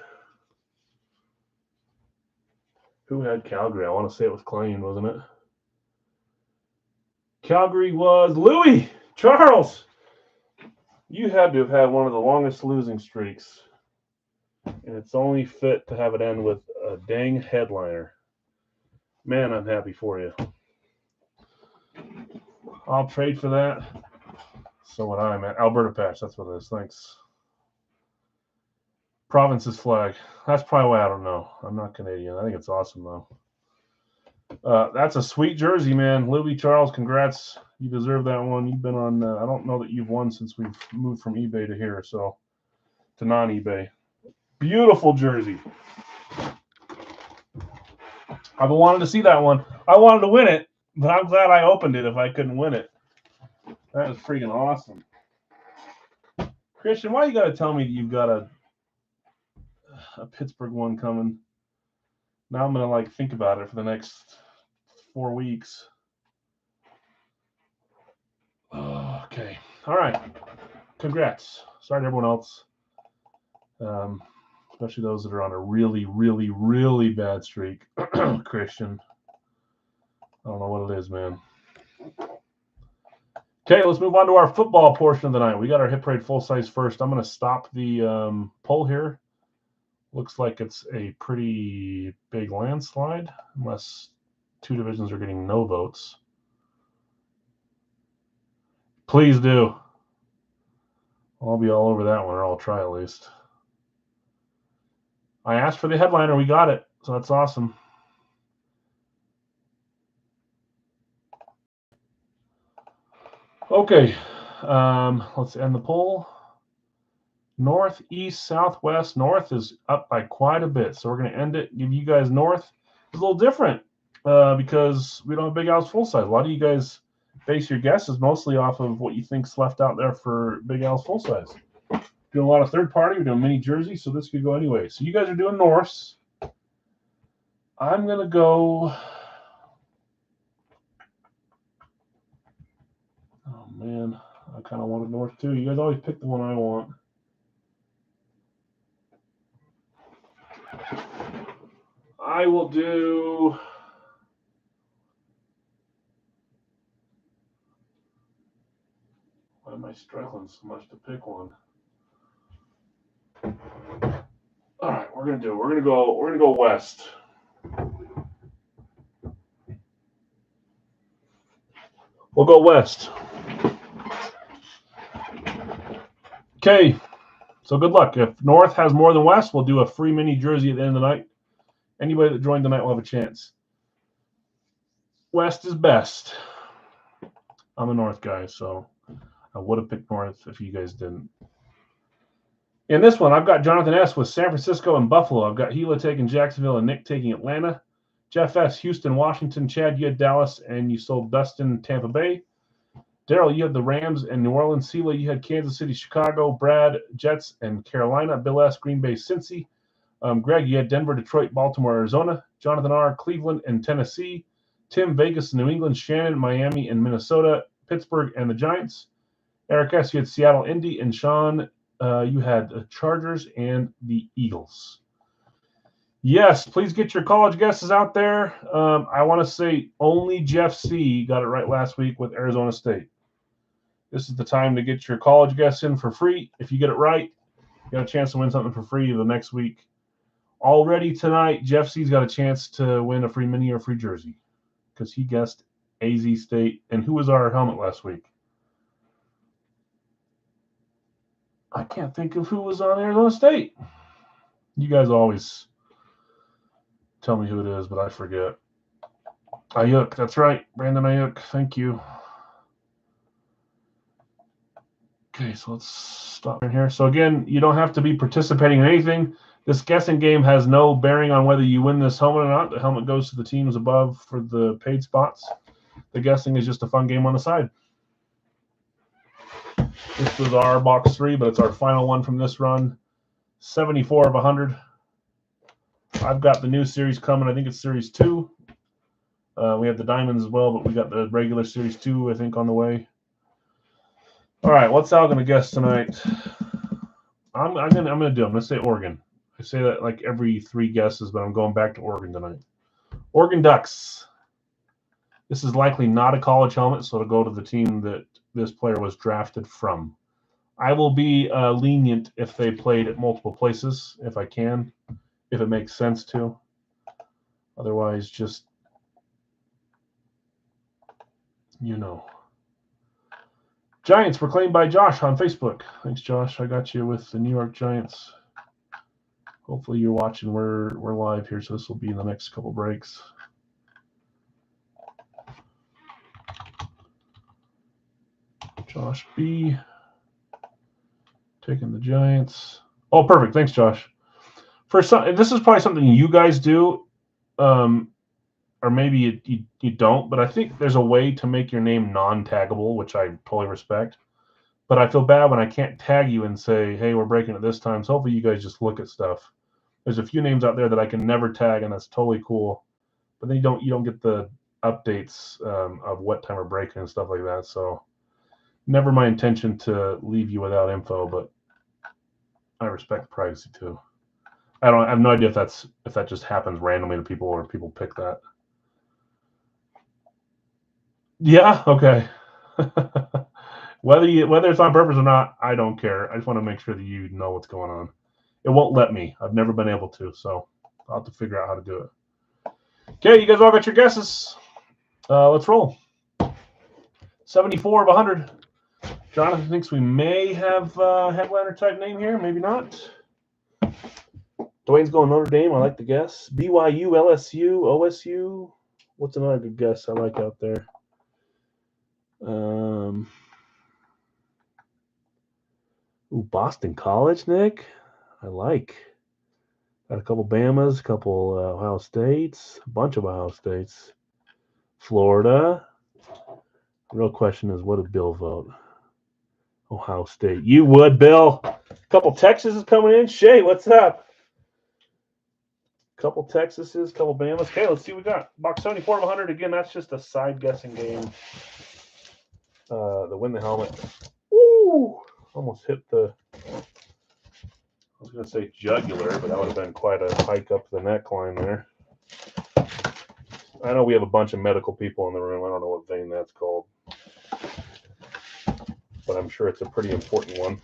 Who had Calgary? I want to say it was Klein, wasn't it? Calgary was Louis Charles. You had to have had one of the longest losing streaks. And it's only fit to have it end with a dang headliner. Man, I'm happy for you. I'll trade for that. So would I, man. Alberta patch, that's what it is. Thanks. Province's flag. That's probably why I don't know. I'm not Canadian. I think it's awesome, though. That's a sweet jersey, man. Louis Charles, congrats. You deserve that one. You've been on, I don't know that you've won since we've moved from eBay to here, so to non-eBay. Beautiful jersey. I've been wanting to see that one. I wanted to win it, but I'm glad I opened it if I couldn't win it. That is freaking awesome. Christian, why you got to tell me that you've got a a Pittsburgh one coming. Now I'm gonna think about it for the next 4 weeks. Okay. All right. Congrats. Sorry to everyone else. Especially those that are on a really, really, really bad streak. Christian. I don't know what it is, man. Okay, let's move on to our football portion of the night. We got our Hit Parade full size first. I'm going to stop the poll here. Looks like it's a pretty big landslide, unless two divisions are getting no votes. Please do. I'll be all over that one, or I'll try at least. I asked for the headliner. We got it, so that's awesome. Okay, let's end the poll. North, east, southwest. North is up by quite a bit, so we're going to end it. Give you guys north. It's a little different because we don't have Big Al's full size. A lot of you guys base your guesses mostly off of what you think's left out there for Big Al's full size. Doing a lot of third party. We're doing mini jersey, so this could go anyway. So you guys are doing Norths. I'm going to go. Oh, man. I kind of wanted North, too. You guys always pick the one I want. I will do. Why am I struggling so much to pick one? All right, we're gonna go west. We'll go west. Okay, so good luck. If North has more than West, we'll do a free mini jersey at the end of the night. Anybody that joined tonight will have a chance. West is best. I'm a North guy, so I would have picked North if you guys didn't. In this one, I've got Jonathan S. with San Francisco and Buffalo. I've got Gila taking Jacksonville and Nick taking Atlanta. Jeff S., Houston, Washington. Chad, you had Dallas, and you sold Dustin, Tampa Bay. Daryl, you had the Rams and New Orleans. Sela, you had Kansas City, Chicago. Brad, Jets, and Carolina. Bill S., Green Bay, Cincy. Greg, you had Denver, Detroit, Baltimore, Arizona. Jonathan R., Cleveland, and Tennessee. Tim, Vegas, New England. Shannon, Miami, and Minnesota. Pittsburgh, and the Giants. Eric S., you had Seattle, Indy, and Sean, you had the Chargers and the Eagles. Yes, please get your college guesses out there. I want to say only Jeff C. got it right last week with Arizona State. This is the time to get your college guess in for free. If you get it right, you got a chance to win something for free the next week. Already tonight, Jeff C.'s got a chance to win a free mini or free jersey because he guessed AZ State. And who was our helmet last week? I can't think of who was on Arizona State. You guys always tell me who it is, but I forget. Ayuk, that's right. Brandon Ayuk, thank you. Okay, so let's stop in here. So again, you don't have to be participating in anything. This guessing game has no bearing on whether you win this helmet or not. The helmet goes to the teams above for the paid spots. The guessing is just a fun game on the side. This was our box 3, but it's our final one from this run. 74 of 100. I've got the new series coming. I think it's series 2. We have the diamonds as well, but we got the regular series 2, I think, on the way. All right, what's Al going to guess tonight? I'm gonna do. I'm gonna say Oregon. I say that like every 3 guesses, but I'm going back to Oregon tonight. Oregon Ducks. This is likely not a college helmet, so it'll go to the team that this player was drafted from. I will be lenient if they played at multiple places, if I can, if it makes sense to. Otherwise, just, you know. Giants were claimed by Josh on Facebook. Thanks, Josh. I got you with the New York Giants. Hopefully you're watching. We're live here, so this will be in the next couple breaks. Josh B. Taking the Giants. Oh, perfect. Thanks, Josh. For some, this is probably something you guys do, or maybe you don't, but I think there's a way to make your name non-taggable, which I totally respect. But I feel bad when I can't tag you and say, hey, we're breaking it this time. So hopefully you guys just look at stuff. There's a few names out there that I can never tag, and that's totally cool. But then you don't get the updates of what time we're breaking and stuff like that. So never my intention to leave you without info, but I respect privacy too. I have no idea if that just happens randomly to people or people pick that. Yeah, okay. Whether it's on purpose or not, I don't care. I just want to make sure that you know what's going on. It won't let me. I've never been able to, so I'll have to figure out how to do it. Okay, you guys all got your guesses. Let's roll. 74 of 100. Jonathan thinks we may have a headliner type name here, maybe not. Dwayne's going Notre Dame. I like the guess. BYU, LSU, OSU. What's another good guess I like out there? Boston College, Nick. I like. Got a couple Bamas, a couple Ohio States, a bunch of Ohio States. Florida. The real question is, what did Bill vote? Ohio State. You would, Bill. A couple Texas is coming in. Shay, what's up? Couple Texases, couple Bamas. Okay, let's see what we got. Box 74 of 100. Again, that's just a side guessing game. The win the helmet. Ooh, almost hit the. I was going to say jugular, but that would have been quite a hike up the neckline there. I know we have a bunch of medical people in the room. I don't know what vein that's called, but I'm sure it's a pretty important one.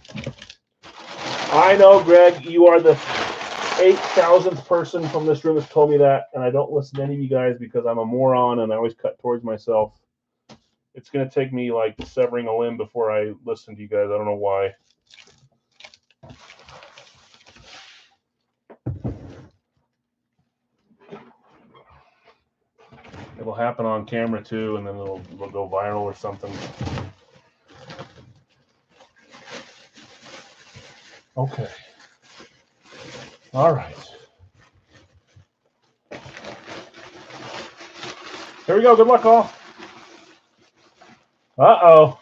I know, Greg, you are the 8,000th person from this room that's told me that, and I don't listen to any of you guys because I'm a moron and I always cut towards myself. It's going to take me like severing a limb before I listen to you guys. I don't know why. It'll happen on camera too, and then it'll go viral or something. Okay. All right. Here we go. Good luck, all. Uh-oh.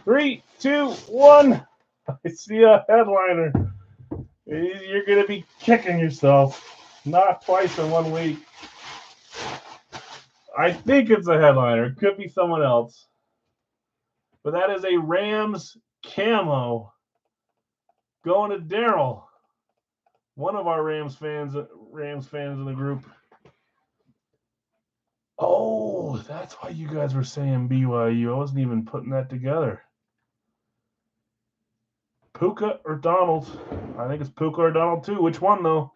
3, 2, 1. I see a headliner. You're going to be kicking yourself. Not twice in 1 week. I think it's a headliner. It could be someone else. But that is a Rams camo going to Daryl. One of our Rams fans in the group. Oh, that's why you guys were saying BYU. I wasn't even putting that together. Puka or Donald? I think it's Puka or Donald too. Which one though?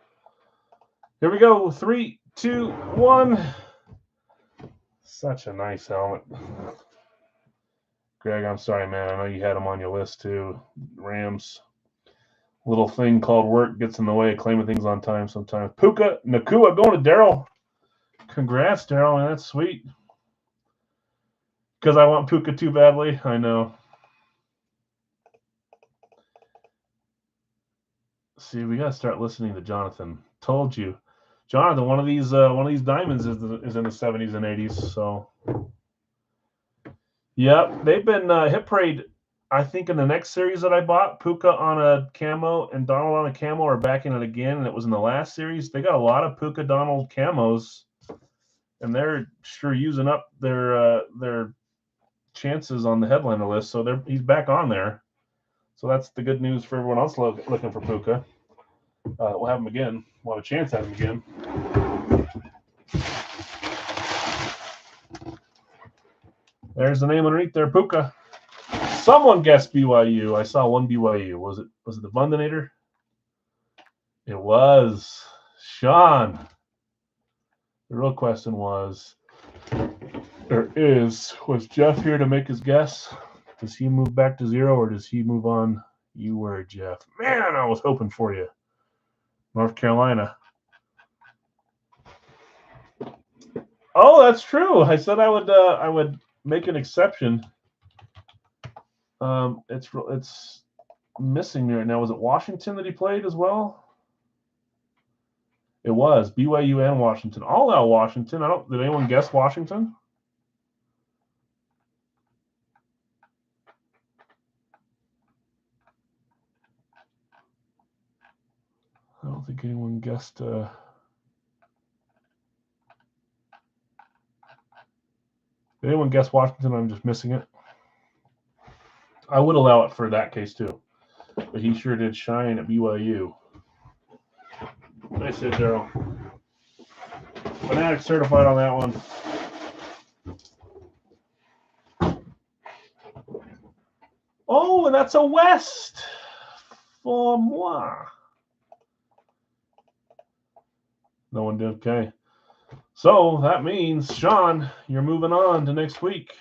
Here we go. 3, 2, 1. Such a nice helmet. Greg, I'm sorry, man. I know you had him on your list too. Rams. Little thing called work gets in the way of claiming things on time sometimes. Puka Nacua going to Daryl. Congrats, Daryl, man. That's sweet. Because I want Puka too badly. I know. See, we gotta start listening to Jonathan. Told you, Jonathan. One of these diamonds is in the 70s and 80s. So, yep, they've been Hit Parade. I think in the next series that I bought, Puka on a camo and Donald on a camo are backing it again, and it was in the last series. They got a lot of Puka Donald camos, and they're sure using up their chances on the headliner list. So he's back on there. So that's the good news for everyone else looking for Puka. We'll have him again. We'll have a chance at him again. There's the name underneath there, Puka. Someone guessed BYU. I saw one BYU. Was it the Bundinator? It was Sean. The real question was Jeff here to make his guess? Does he move back to 0 or does he move on? You were, Jeff. Man, I was hoping for you. North Carolina. Oh, that's true. I said I would make an exception. It's missing right now. Was it Washington that he played as well? It was BYU and Washington. All out Washington. Did anyone guess Washington? don't think anyone guessed. Did anyone guess Washington? I'm just missing it. I would allow it for that case too, but he sure did shine at BYU. Nice hit, Daryl. Fanatic certified on that one. Oh, and that's a West for moi. No one did. Okay. So that means, Sean, you're moving on to next week.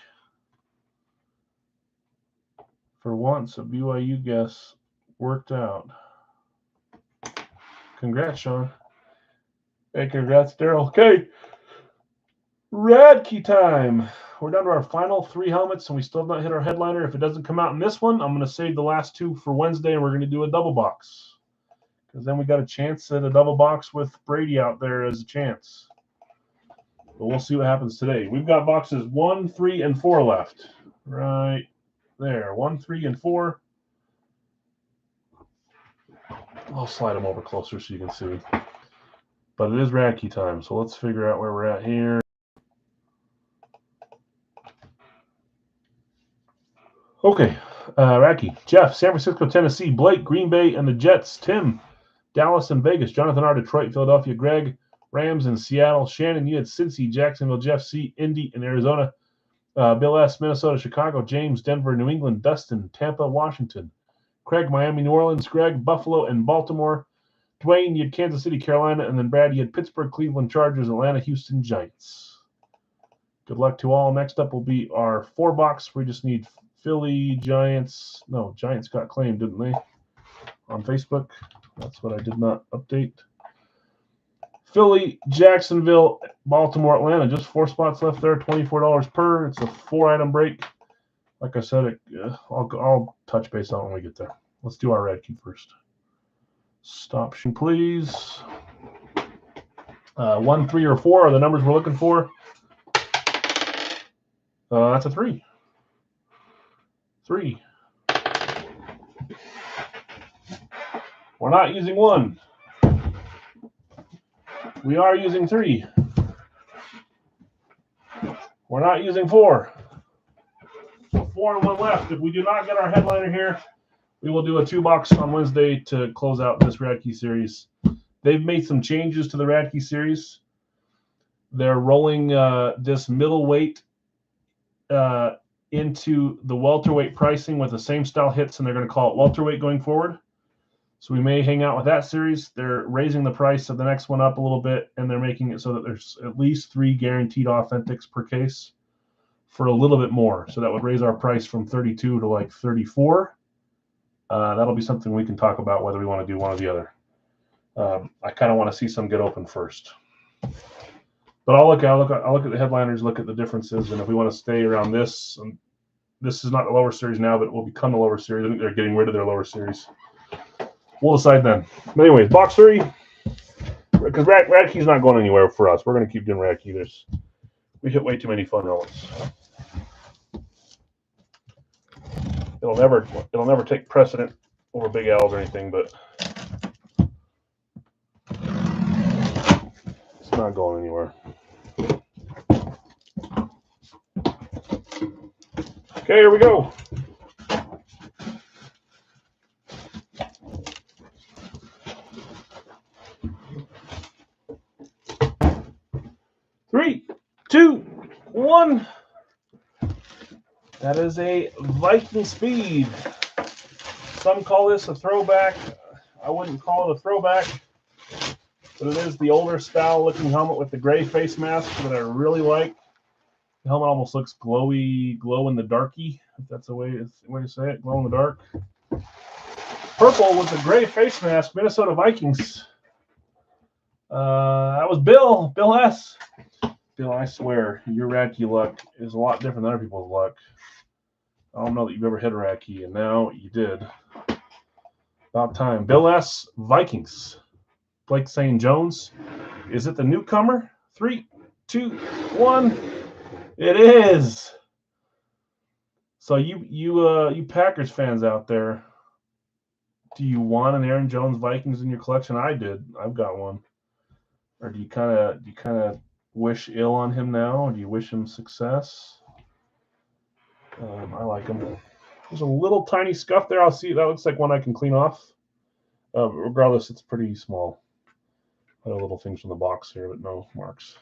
For once, a BYU guess worked out. Congrats, Sean. Hey, congrats, Daryl. Okay. Radke time. We're down to our final 3 helmets, and we still have not hit our headliner. If it doesn't come out in this one, I'm going to save the last 2 for Wednesday, and we're going to do a double box. Because then we got a chance at a double box with Brady out there as a chance. But we'll see what happens today. We've got boxes 1, 3, and 4 left. Right there. 1, 3, and 4. I'll slide them over closer so you can see. But it is Radke time, so let's figure out where we're at here. Okay, Radke, Jeff, San Francisco, Tennessee, Blake, Green Bay, and the Jets, Tim, Dallas and Vegas, Jonathan R, Detroit, Philadelphia, Greg, Rams and Seattle, Shannon, you had Cincy, Jacksonville, Jeff C, Indy, and Arizona, Bill S, Minnesota, Chicago, James, Denver, New England, Dustin, Tampa, Washington, Craig, Miami, New Orleans, Greg, Buffalo, and Baltimore, Dwayne, you had Kansas City, Carolina, and then Brad, you had Pittsburgh, Cleveland, Chargers, Atlanta, Houston, Giants. Good luck to all. Next up will be our 4-box. We just need Philly, Giants. No, Giants got claimed, didn't they? On Facebook. That's what I did not update. Philly, Jacksonville, Baltimore, Atlanta. Just 4 spots left there. $24 per. It's a 4-item break. Like I said, I'll touch base on it when we get there. Let's do our Radke first. Stop shooting, please. 1, 3, or 4 are the numbers we're looking for. That's a 3. 3. We're not using 1. We are using 3. We're not using 4. 4 and 1 left. If we do not get our headliner here, we will do a 2-box on Wednesday to close out this Radke series. They've made some changes to the Radke series. They're rolling this middleweight into the welterweight pricing with the same style hits, and they're going to call it welterweight going forward. So we may hang out with that series. They're raising the price of the next one up a little bit, and they're making it so that there's at least 3 guaranteed authentics per case for a little bit more. So that would raise our price from 32 to like 34. That'll be something we can talk about whether we want to do one or the other. I kind of want to see some get open first. But I'll look at the headliners, look at the differences, and if we want to stay around this, and this is not the lower series now, but it will become the lower series. I think they're getting rid of their lower series. We'll decide then. But anyways, box 3, because Radke's not going anywhere for us. We're going to keep doing Radke. We hit way too many fun helmets. It'll never take precedent over Big L's or anything, but it's not going anywhere. Okay, here we go. Three, 2, 1. That is a Viking Speed. Some call this a throwback. I wouldn't call it a throwback, but it is the older style looking helmet with the gray face mask that I really like. The helmet almost looks glow in the darky, if that's a way to say it, glow in the dark. Purple with the gray face mask, Minnesota Vikings. That was Bill S. Bill, I swear, your Radke luck is a lot different than other people's luck. I don't know that you've ever hit a Radke, and now you did. About time. Bill S. Vikings. Blake St. Jones. Is it the newcomer? 3, 2, 1. It is. So you Packers fans out there, Do you want an Aaron Jones Vikings in your collection? I did. I've got one. Or do you kind of wish ill on him now? Or do you wish him success? I like him. There's a little tiny scuff there. I'll see. That looks like one I can clean off. Regardless, it's pretty small. I have little things from the box here, but no marks.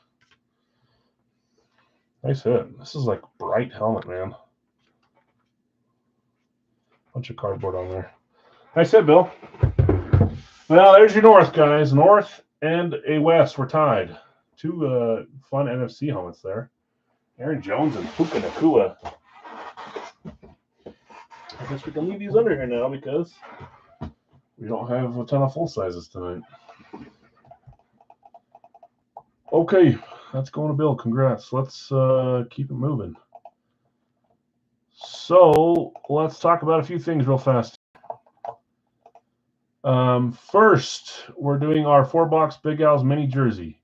Nice hit. This is like bright helmet, man. Bunch of cardboard on there. Nice hit, Bill. Well, there's your North, guys. North and a West. We're tied. Two fun NFC helmets there. Aaron Jones and Puka Nacua. I guess we can leave these under here now because we don't have a ton of full sizes tonight. Okay, that's going to Bill. Congrats. Let's keep it moving. So let's talk about a few things real fast. First, we're doing our 4-box Big Al's mini jersey.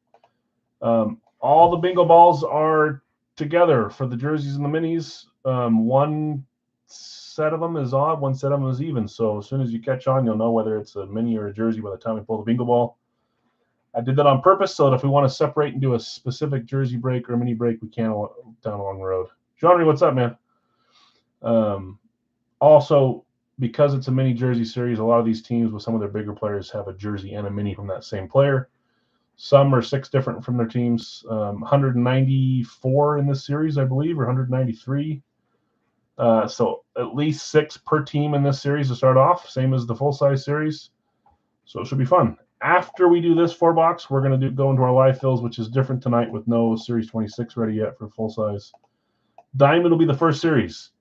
All the bingo balls are together for the jerseys and the minis. One set of them is odd, one set of them is even. So as soon as you catch on, you'll know whether it's a mini or a jersey by the time we pull the bingo ball. I did that on purpose so that if we want to separate and do a specific jersey break or mini break, we can down along the road. Jean-Marie, what's up, man? Also, because it's a mini jersey series, a lot of these teams with some of their bigger players have a jersey and a mini from that same player. Some are 6 different from their teams. 194 in this series, I believe, or 193. So at least 6 per team in this series to start off, same as the full-size series. So it should be fun. After we do this 4-box, we're going to go into our live fills, which is different tonight with no Series 26 ready yet for full-size. Diamond will be the first series.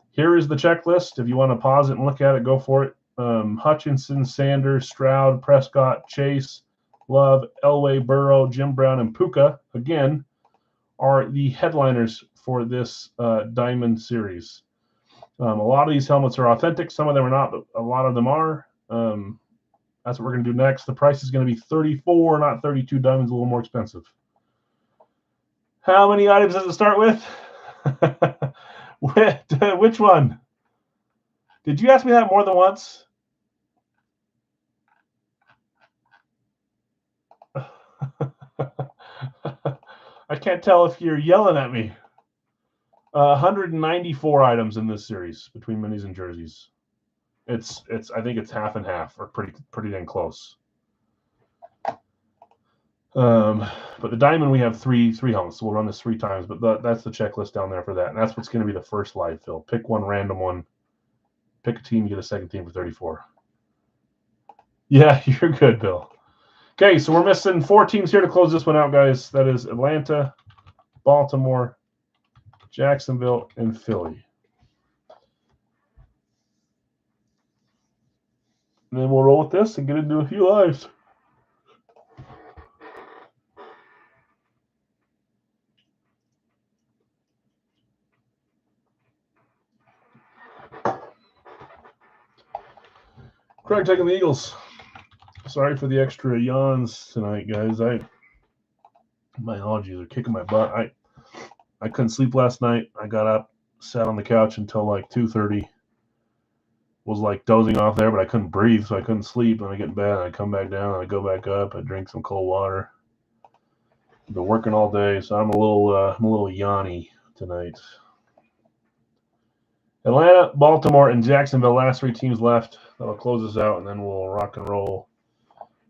Here is the checklist. If you want to pause it and look at it, go for it. Hutchinson, Sanders, Stroud, Prescott, Chase, Love, Elway, Burrow, Jim Brown, and Puka, again, are the headliners for this Diamond series. A lot of these helmets are authentic. Some of them are not, but a lot of them are. That's what we're going to do next. The price is going to be $34, not $32. Diamond's a little more expensive. How many items does it start with? Which one? Did you ask me that more than once? I can't tell if you're yelling at me. 194 items in this series between minis and jerseys. It's I think it's half and half, or pretty dang close. But the Diamond, we have three helmets, so we'll run this 3 times. But that's the checklist down there for that, and that's what's going to be the first live fill. Pick one random one. Pick a team, you get a second team for 34. Yeah, you're good, Bill. Okay, so we're missing 4 teams here to close this one out, guys. That is Atlanta, Baltimore, Jacksonville, and Philly. And then we'll roll with this and get into a few lives. Craig taking the Eagles. Sorry for the extra yawns tonight, guys. My allergies are kicking my butt. I couldn't sleep last night. I got up, sat on the couch until like 2:30. Was like dozing off there, but I couldn't breathe, so I couldn't sleep. And I get in bed, and I come back down, and I go back up. I drink some cold water. I've been working all day, so I'm a little yawny tonight. Atlanta, Baltimore, and Jacksonville, last 3 teams left. That'll close us out, and then we'll rock and roll.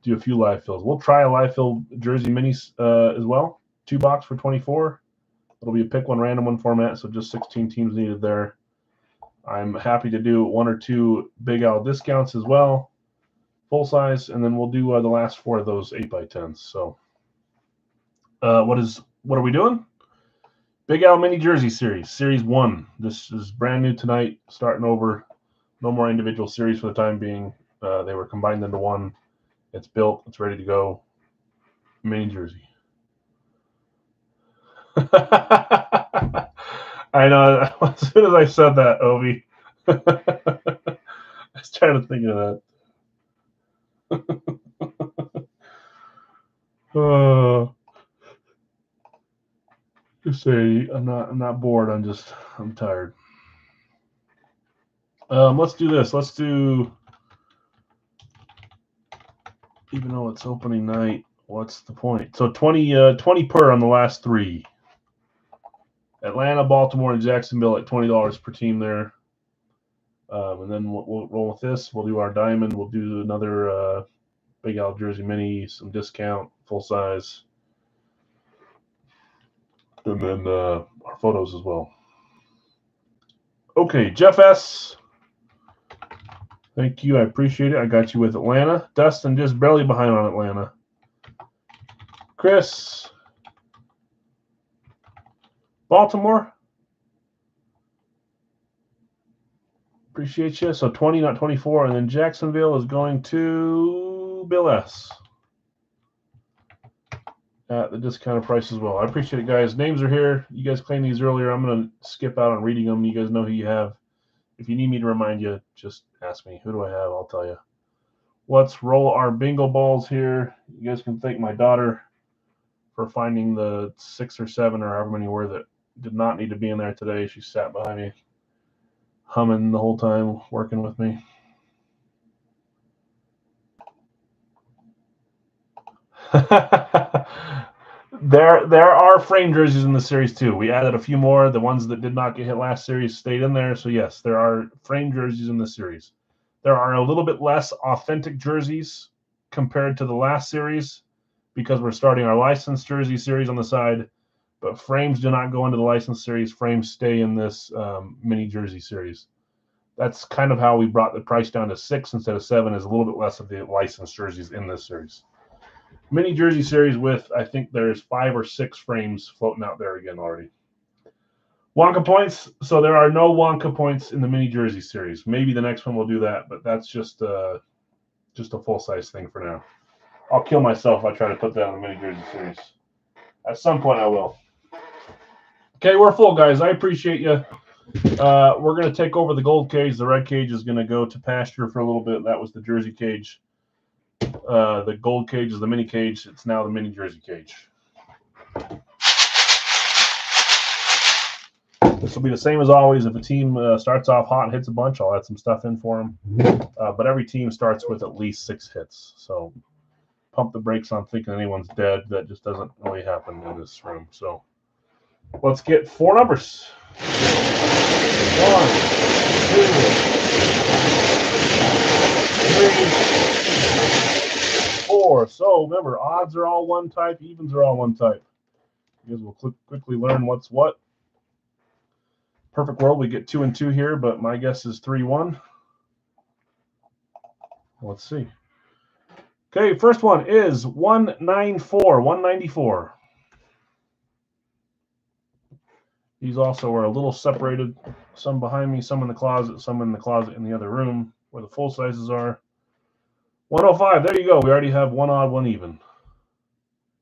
Do a few live fills. We'll try a live fill jersey minis as well. 2-box for 24. It'll be a pick one random one format, so just 16 teams needed there. I'm happy to do 1 or 2 Big Al discounts as well, full size, and then we'll do the last 4 of those 8x10s. So, what are we doing? Big Al Mini Jersey Series, Series 1. This is brand new tonight, starting over. No more individual series for the time being. They were combined into one. It's built. It's ready to go. Mini jersey. I know. As soon as I said that, Obi, I was trying to think of that. Just say I'm not bored. I'm tired. Let's do this. Let's do Even though it's opening night, what's the point? So 20 per on the last three. Atlanta, Baltimore, and Jacksonville at $20 per team there. And then we'll roll with this. We'll do our diamond. We'll do another Big Al Jersey Mini, some discount, full size. And then our photos as well. Okay, Jeff S. Thank you. I appreciate it. I got you with Atlanta. Dustin just barely behind on Atlanta. Chris. Baltimore. Appreciate you. So 20, not 24. And then Jacksonville is going to Bill S. At the discounted price as well. I appreciate it, guys. Names are here. You guys claimed these earlier. I'm going to skip out on reading them. You guys know who you have. If you need me to remind you, just ask me. Who do I have? I'll tell you. Let's roll our bingo balls here. You guys can thank my daughter for finding the 6 or 7 or however many were that did not need to be in there today. She sat behind me, humming the whole time, working with me. There are frame jerseys in the series too. We added a few more. The ones that did not get hit last series stayed in there. So yes, there are frame jerseys in the series. There are a little bit less authentic jerseys compared to the last series because we're starting our licensed jersey series on the side. But frames do not go into the licensed series. Frames stay in this mini jersey series. That's kind of how we brought the price down to 6 instead of 7. Is a little bit less of the licensed jerseys in this series. Mini jersey series with, I think there's 5 or 6 frames floating out there again already. Wonka points. So there are no Wonka points in the mini jersey series. Maybe the next one will do that, but that's just a full size thing for now. I'll kill myself if I try to put that on the mini jersey series. At some point I will. Okay, we're full, guys. I appreciate you. We're going to take over the gold cage. The red cage is going to go to pasture for a little bit. That was the jersey cage. The gold cage is the mini cage. It's now the mini jersey cage. This will be the same as always. If a team starts off hot and hits a bunch, I'll add some stuff in for them. But every team starts with at least 6 hits. So pump the brakes on thinking anyone's dead. That just doesn't really happen in this room. So let's get 4 numbers. 1, 2, 3, 4. So remember, odds are all one type, evens are all one type. You guys will quickly learn what's what. Perfect world, we get 2 and 2 here, but my guess is 3-1. Let's see. Okay, first one is 194. 194. These also are a little separated. Some behind me, some in the closet, some in the closet in the other room where the full sizes are. 105. There you go. We already have 1 odd, 1 even.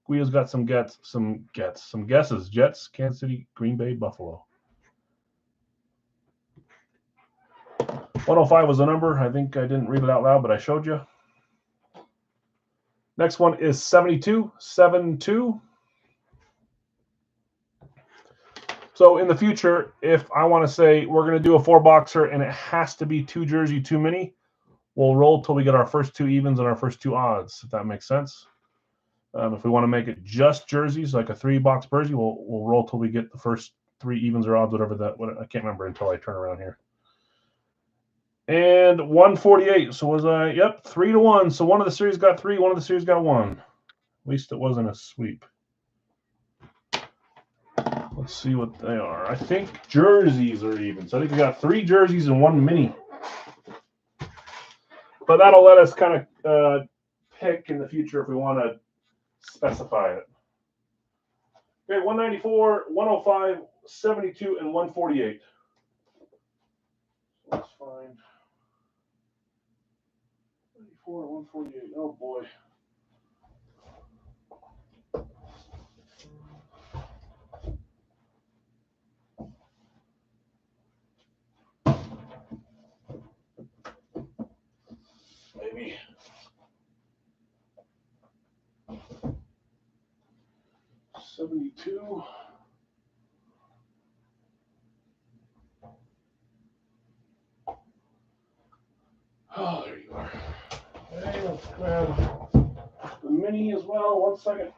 Guido's got some guesses. Jets, Kansas City, Green Bay, Buffalo. 105 was the number. I think I didn't read it out loud, but I showed you. Next one is 72. 72. So in the future, if I want to say we're going to do a 4-boxer and it has to be 2 jersey, 2 mini, we'll roll till we get our first 2 evens and our first 2 odds, if that makes sense. If we want to make it just jerseys, like a 3-box jersey, we'll roll till we get the first 3 evens or odds, whatever that. I can't remember until I turn around here. And 148. So was I? Yep, 3-1. So one of the series got 3, one of the series got 1. At least it wasn't a sweep. Let's see what they are. I think jerseys are even. So I think we got 3 jerseys and 1 mini. But that'll let us kind of pick in the future if we want to specify it. Okay, 194, 105, 72, and 148. So let's find 94, 148. Oh boy. Maybe. $72. Oh, there you are. Okay, let's grab mini as well. 1 second.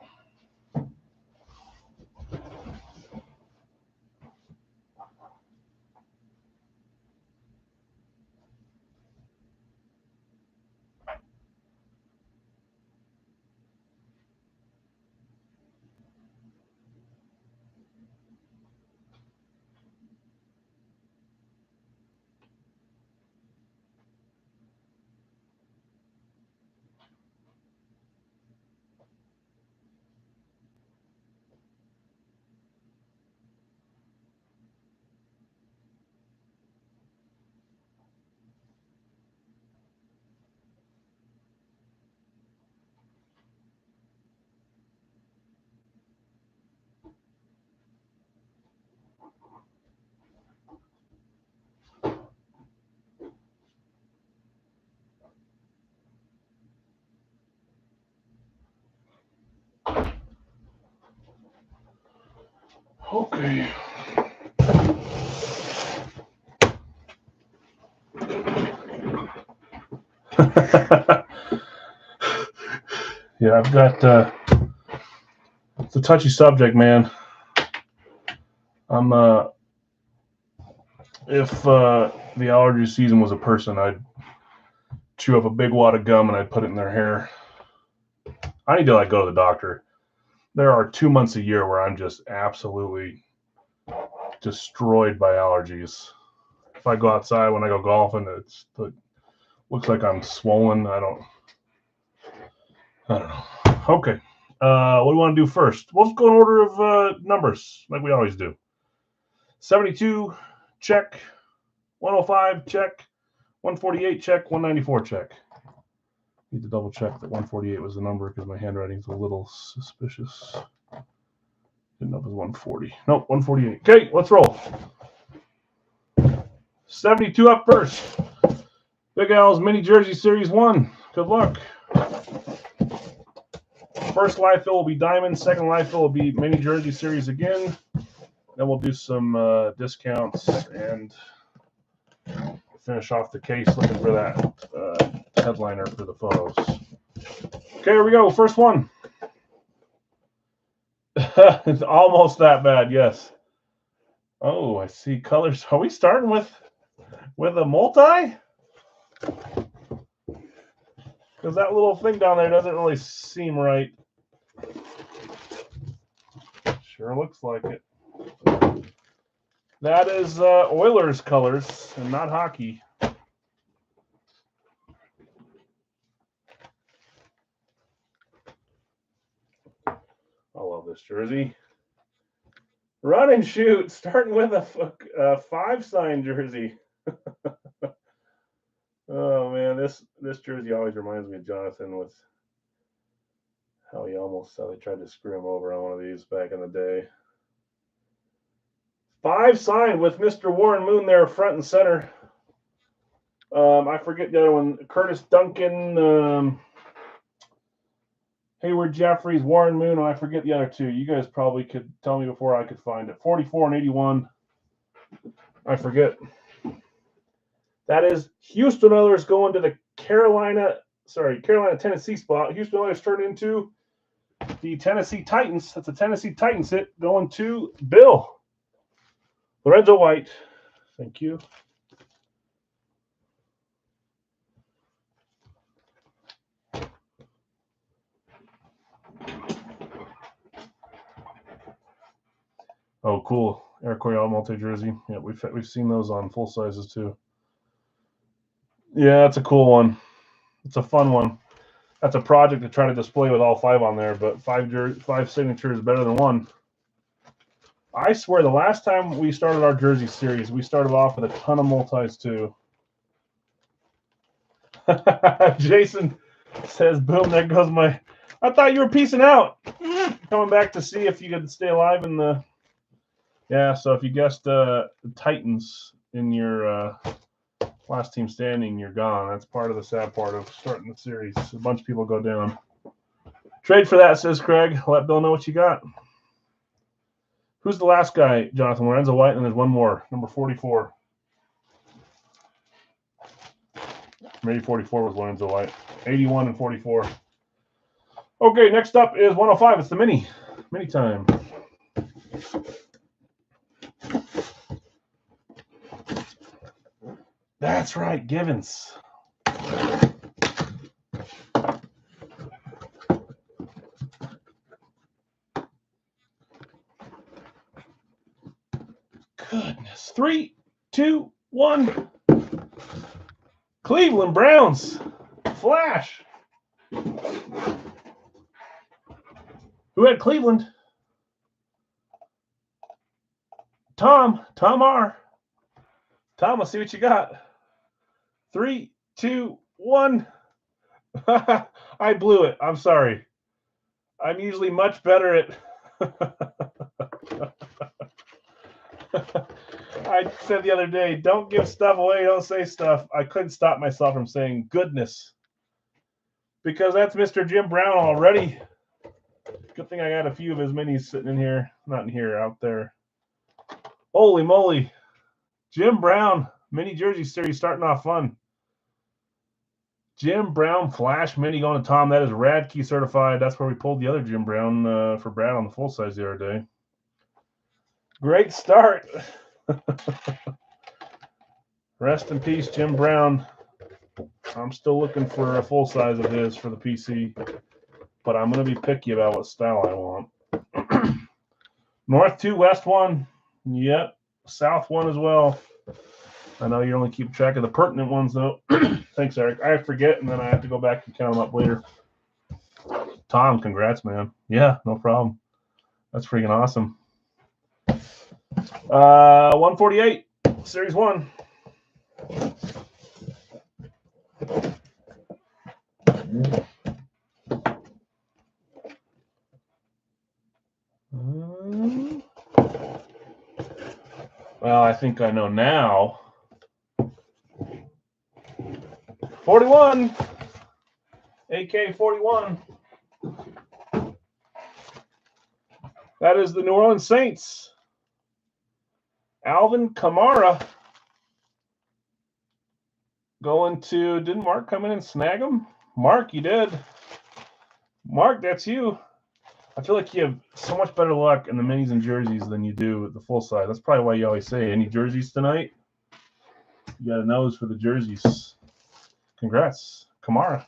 Okay. Yeah, I've got it's a touchy subject, man. I'm if the allergy season was a person, I'd chew up a big wad of gum and I'd put it in their hair. I need to go to the doctor. There are 2 months a year where I'm just absolutely destroyed by allergies. If I go outside when I go golfing, it looks like I'm swollen. I don't know. Okay. What do we want to do first? We'll just go in order of numbers, like we always do. 72, check. 105, check. 148, check. 194, check. Need to double check that 148 was the number because my handwriting's a little suspicious. Didn't know it was 140. Nope, 148. Okay, let's roll. 72 up first. Big Al's Mini Jersey Series 1. Good luck. First live fill will be Diamond. Second live fill will be Mini Jersey Series again. Then we'll do some discounts and finish off the case looking for that headliner for the photos. Okay, here we go. First one. It's almost that bad, yes. Oh, I see colors. Are we starting with a multi? Because that little thing down there doesn't really seem right. Sure looks like it. That is Oilers colors and not hockey. I love this jersey. Run and shoot, starting with a 5-sign jersey. Oh man, this jersey always reminds me of Jonathan with how they tried to screw him over on one of these back in the day. 5-sign with Mr. Warren Moon there front and center. I forget the other one. Curtis Duncan, Hayward Jeffries, Warren Moon, and I forget the other two. You guys probably could tell me before I could find it. 44 and 81. I forget. That is Houston Oilers going to the Carolina-Tennessee spot. Houston Oilers turned into the Tennessee Titans. That's a Tennessee Titans hit going to Bill. Lorenzo White. Thank you. Oh, cool. Eric Coryell multi-jersey. Yeah, we've seen those on full sizes too. Yeah, that's a cool one. It's a fun one. That's a project to try to display with all 5 on there, but 5 signatures is better than 1. I swear the last time we started our jersey series, we started off with a ton of multis too. Jason says, boom, there goes my... I thought you were peacing out. Coming back to see if you could stay alive in the... Yeah, so if you guessed the Titans in your last team standing, you're gone. That's part of the sad part of starting the series. A bunch of people go down. Trade for that, says Craig. Let Bill know what you got. Who's the last guy, Jonathan? Lorenzo White, and there's one more, number 44. Maybe 44 was Lorenzo White. 81 and 44. Okay, next up is 105. It's the mini time. That's right, Givens. Goodness. 3, 2, 1. Cleveland Browns. Flash. Who had Cleveland? Tom R. Tom, let's see what you got. 3, 2, 1. I blew it. I'm sorry. I'm usually much better at. I said the other day, don't give stuff away, don't say stuff. I couldn't stop myself from saying goodness. Because that's Mr. Jim Brown already. Good thing I got a few of his minis sitting in here. Not in here, out there. Holy moly. Jim Brown, mini jersey series starting off fun. Jim Brown Flash mini going to Tom. That is Radkey certified. That's where we pulled the other Jim Brown for Brad on the full size the other day. Great start. Rest in peace, Jim Brown. I'm still looking for a full size of his for the PC, but I'm going to be picky about what style I want. North 2, West 1. Yep. South 1 as well. I know you only keep track of the pertinent ones, though. Thanks, Eric. I forget, and then I have to go back and count them up later. Tom, congrats, man. Yeah, no problem. That's freaking awesome. 148, Series 1. Well, I think I know now. 41. AK-41. That is the New Orleans Saints. Alvin Kamara. Going to, didn't Mark come in and snag him? Mark, you did. Mark, that's you. I feel like you have so much better luck in the minis and jerseys than you do with the full size. That's probably why you always say, any jerseys tonight? You got a nose for the jerseys. Congrats, Kamara.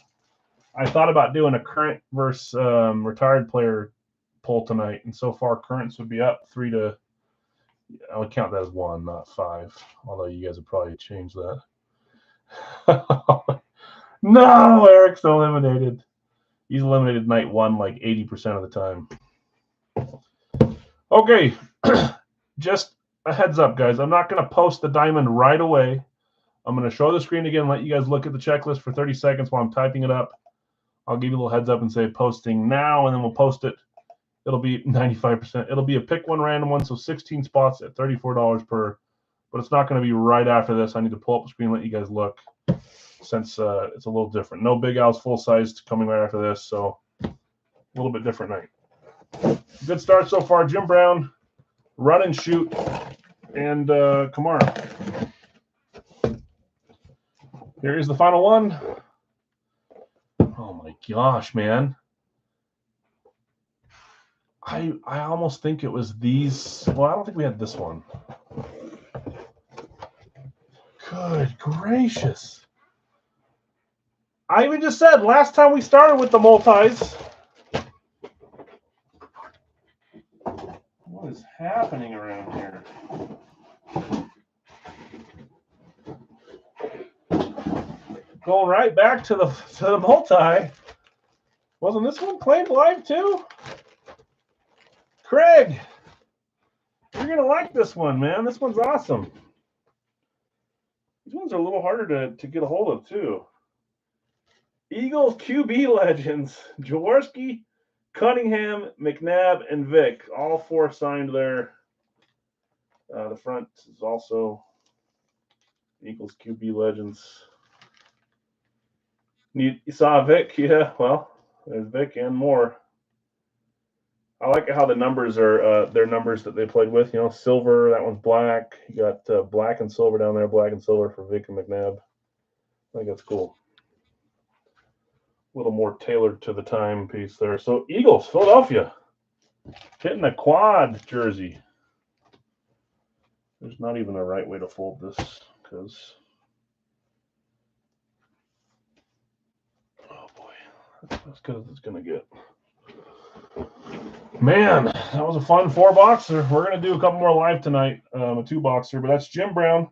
I thought about doing a current versus retired player poll tonight, and so far currents would be up 3 to. I would count that as 1, not 5. Although you guys would probably change that. No, Eric's eliminated. He's eliminated night 1 like 80% of the time. Okay, just a heads up, guys. I'm not going to post the diamond right away. I'm going to show the screen again, let you guys look at the checklist for 30 seconds while I'm typing it up. I'll give you a little heads up and say posting now, and then we'll post it. It'll be 95%. It'll be a pick one random one, so 16 spots at $34 per. But it's not going to be right after this. I need to pull up the screen and let you guys look, since it's a little different. No Big Al's full-sized coming right after this, so a little bit different night. Good start so far. Jim Brown, run and shoot, and Kamara. Here is the final one. Oh my gosh, man. I almost think it was these. Well, I don't think we had this one. Good gracious. I even just said last time we started with the multis. What is happening around here? Going right back to the multi. Wasn't this one claimed live too? Craig, you're going to like this one, man. This one's awesome. These ones are a little harder to get a hold of, too. Eagles QB legends. Jaworski, Cunningham, McNabb, and Vick. All 4 signed there. The front is also Eagles QB legends. You saw Vick? Yeah, well, there's Vick and more. I like how the numbers are their numbers that they played with. You know, silver, that one's black. You got black and silver down there, black and silver for Vick and McNabb. I think that's cool. A little more tailored to the time piece there. So Eagles, Philadelphia, hitting a quad jersey. There's not even a right way to fold this because, oh boy, that's as good as it's going to get. Man, that was a fun 4-boxer. We're going to do a couple more live tonight, a 2-boxer, but that's Jim Brown,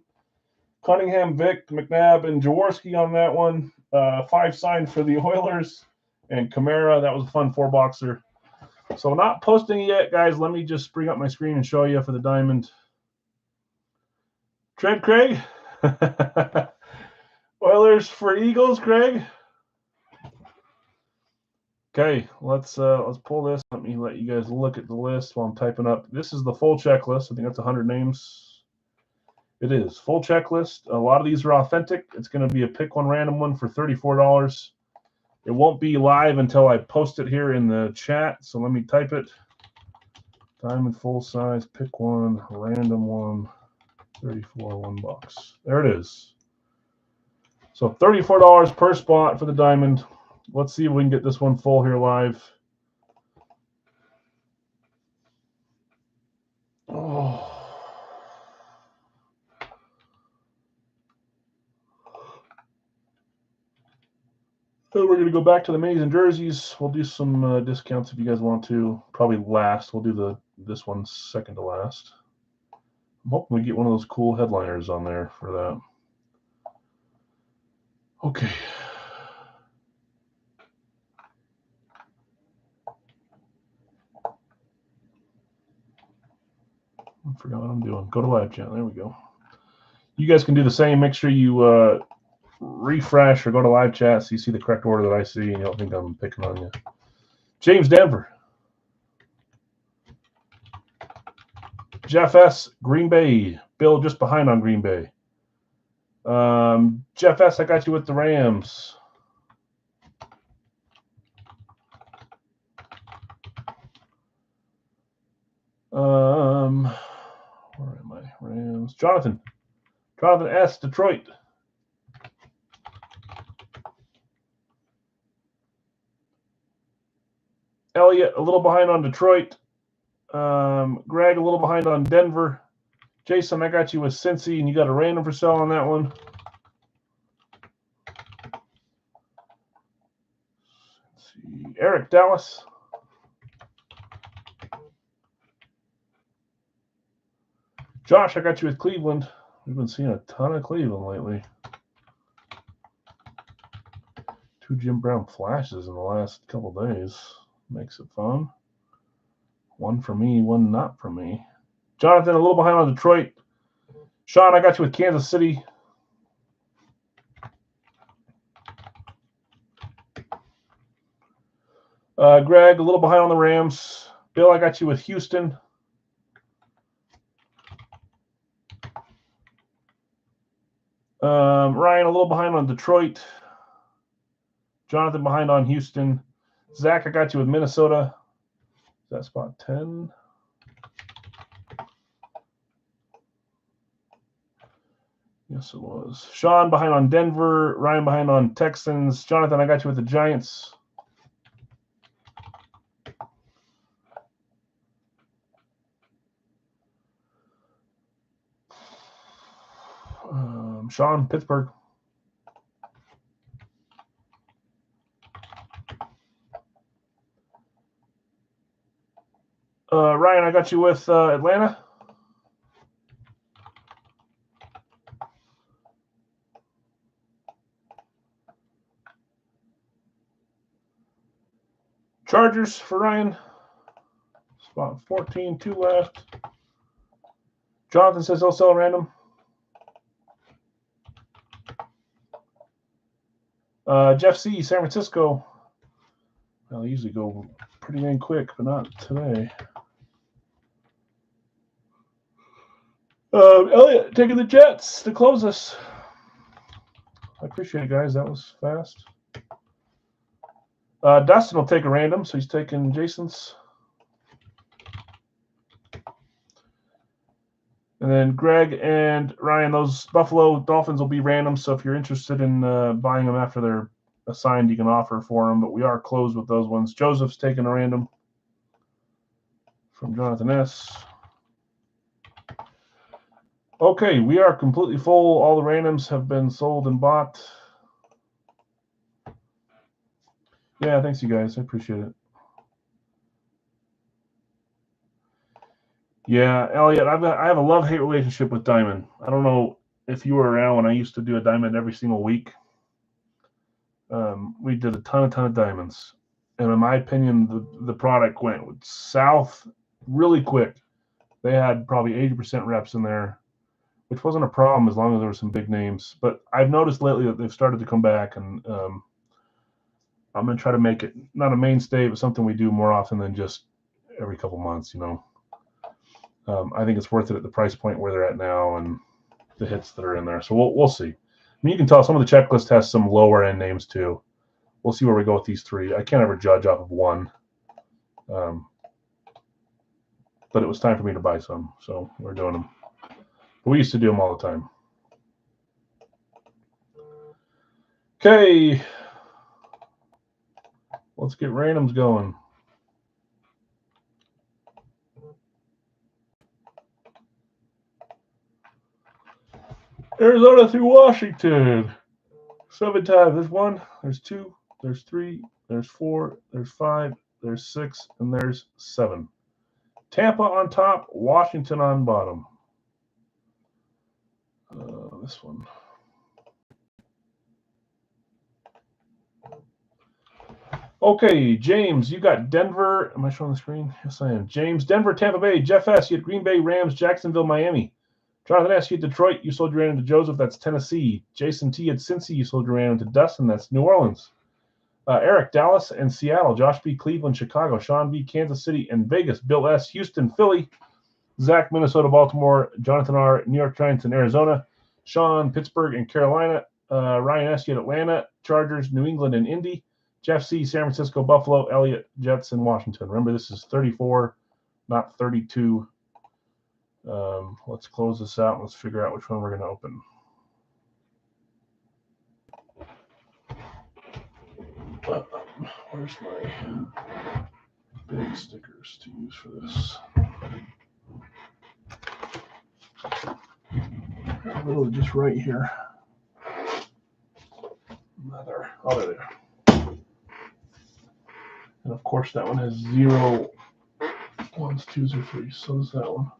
Cunningham, Vick, McNabb, and Jaworski on that one. 5 signed for the Oilers, and Kamara. That was a fun 4-boxer. So not posting yet, guys. Let me just bring up my screen and show you for the diamond. Trent Craig. Oilers for Eagles, Craig. Okay, let's pull this. Let me let you guys look at the list while I'm typing up. This is the full checklist. I think that's 100 names. It is full checklist. A lot of these are authentic. It's going to be a pick one random one for $34. It won't be live until I post it here in the chat. So let me type it. Diamond full size, pick one, random one, 34, $1. There it is. So $34 per spot for the diamond. Let's see if we can get this one full here live. Oh. So we're going to go back to the minis and jerseys. We'll do some discounts if you guys want to. Probably last. We'll do this one second to last. I'm hoping we get one of those cool headliners on there for that. Okay. I forgot what I'm doing. Go to live chat. There we go. You guys can do the same. Make sure you refresh or go to live chat so you see the correct order that I see and you don't think I'm picking on you. James Denver. Jeff S. Green Bay. Bill just behind on Green Bay. Jeff S. I got you with the Rams. Where am I? Rams. Jonathan S. Detroit. Elliot a little behind on Detroit. Greg a little behind on Denver. Jason, I got you with Cincy, and you got a random for sale on that one. Let's see. Eric, Dallas. Josh, I got you with Cleveland. We've been seeing a ton of Cleveland lately. 2 Jim Brown flashes in the last couple days. Makes it fun. One for me, one not for me. Jonathan, a little behind on Detroit. Sean, I got you with Kansas City. Greg, a little behind on the Rams. Bill, I got you with Houston. Ryan, a little behind on Detroit. Jonathan, behind on Houston. Zach, I got you with Minnesota. Is that spot 10? Yes, it was. Sean, behind on Denver. Ryan, behind on Texans. Jonathan, I got you with the Giants. Sean, Pittsburgh. Ryan, I got you with Atlanta. Chargers for Ryan. Spot 14, 2 left. Jonathan says he'll sell random. Jeff C., San Francisco. Well, they usually go pretty dang quick, but not today. Elliot taking the Jets to close us. I appreciate it, guys. That was fast. Dustin will take a random, so he's taking Jason's. And then Greg and Ryan, those Buffalo Dolphins will be random. So if you're interested in buying them after they're assigned you can offer for them, but we are closed with those ones. Joseph's taking a random from Jonathan S. Okay, we are completely full. All the randoms have been sold and bought. Yeah, thanks you guys. I appreciate it. Yeah, Elliot, I have a love-hate relationship with Diamond. I don't know if you were around when I used to do a Diamond every single week. We did a ton of diamonds, and in my opinion, the product went south really quick. They had probably 80% reps in there, which wasn't a problem as long as there were some big names. But I've noticed lately that they've started to come back, and I'm going to try to make it not a mainstay, but something we do more often than just every couple months, you know. I think it's worth it at the price point where they're at now and the hits that are in there. So we'll see. I mean, you can tell some of the checklist has some lower end names too. We'll see where we go with these three. I can't ever judge off of one. But it was time for me to buy some, so we're doing them. But we used to do them all the time. Okay. Let's get randoms going. Arizona through Washington. 7 times. There's 1, there's 2, there's 3, there's 4, there's 5, there's 6, and there's 7. Tampa on top, Washington on bottom. This one. Okay, James, you got Denver. Am I showing the screen? Yes, I am. James, Denver, Tampa Bay. Jeff S., you had Green Bay, Rams, Jacksonville, Miami. Jonathan S., you had Detroit. You sold your random to Joseph. That's Tennessee. Jason T. had Cincy. You sold your random to Dustin. That's New Orleans. Eric, Dallas and Seattle. Josh B., Cleveland, Chicago. Sean B., Kansas City and Vegas. Bill S., Houston, Philly. Zach, Minnesota, Baltimore. Jonathan R., New York Giants and Arizona. Sean, Pittsburgh and Carolina. Ryan S., you had Atlanta, Chargers, New England and Indy. Jeff C., San Francisco, Buffalo. Elliott, Jets and Washington. Remember, this is 34, not 32. Let's close this out and let's figure out which one we're going to open. Where's my big stickers to use for this? Literally just right here. There. Oh, there they are. And of course, that one has 0 1s, 2s, or 3s. So does that one.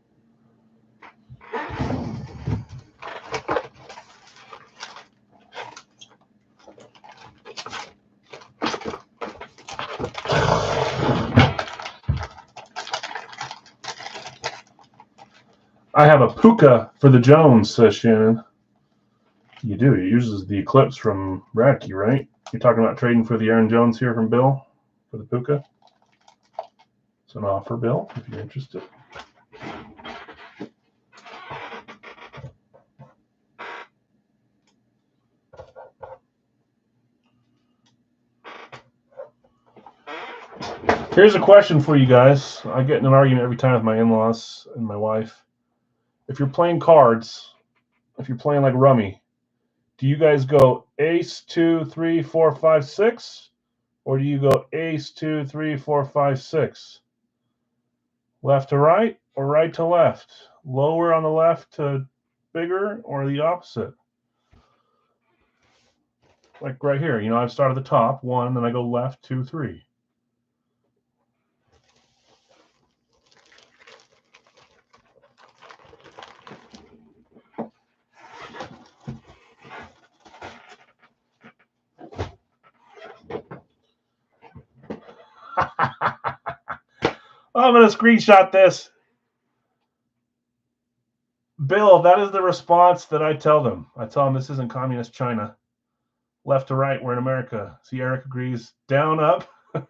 I have a Puka for the Jones, says Shannon. You do. He uses the Eclipse from Radke, right? You're talking about trading for the Aaron Jones here from Bill for the Puka? It's an offer, Bill, if you're interested. Here's a question for you guys. I get in an argument every time with my in-laws and my wife. If you're playing cards, if you're playing like Rummy, do you guys go ace, 2, 3, 4, 5, 6? Or do you go ace, 2, 3, 4, 5, 6? Left to right or right to left? Lower on the left to bigger or the opposite? Like right here, you know, I've started at the top, 1, then I go left, 2, 3. I'm going to screenshot this. Bill, that is the response that I tell them. I tell them this isn't communist China. Left to right, we're in America. See, Eric agrees. Down, up. All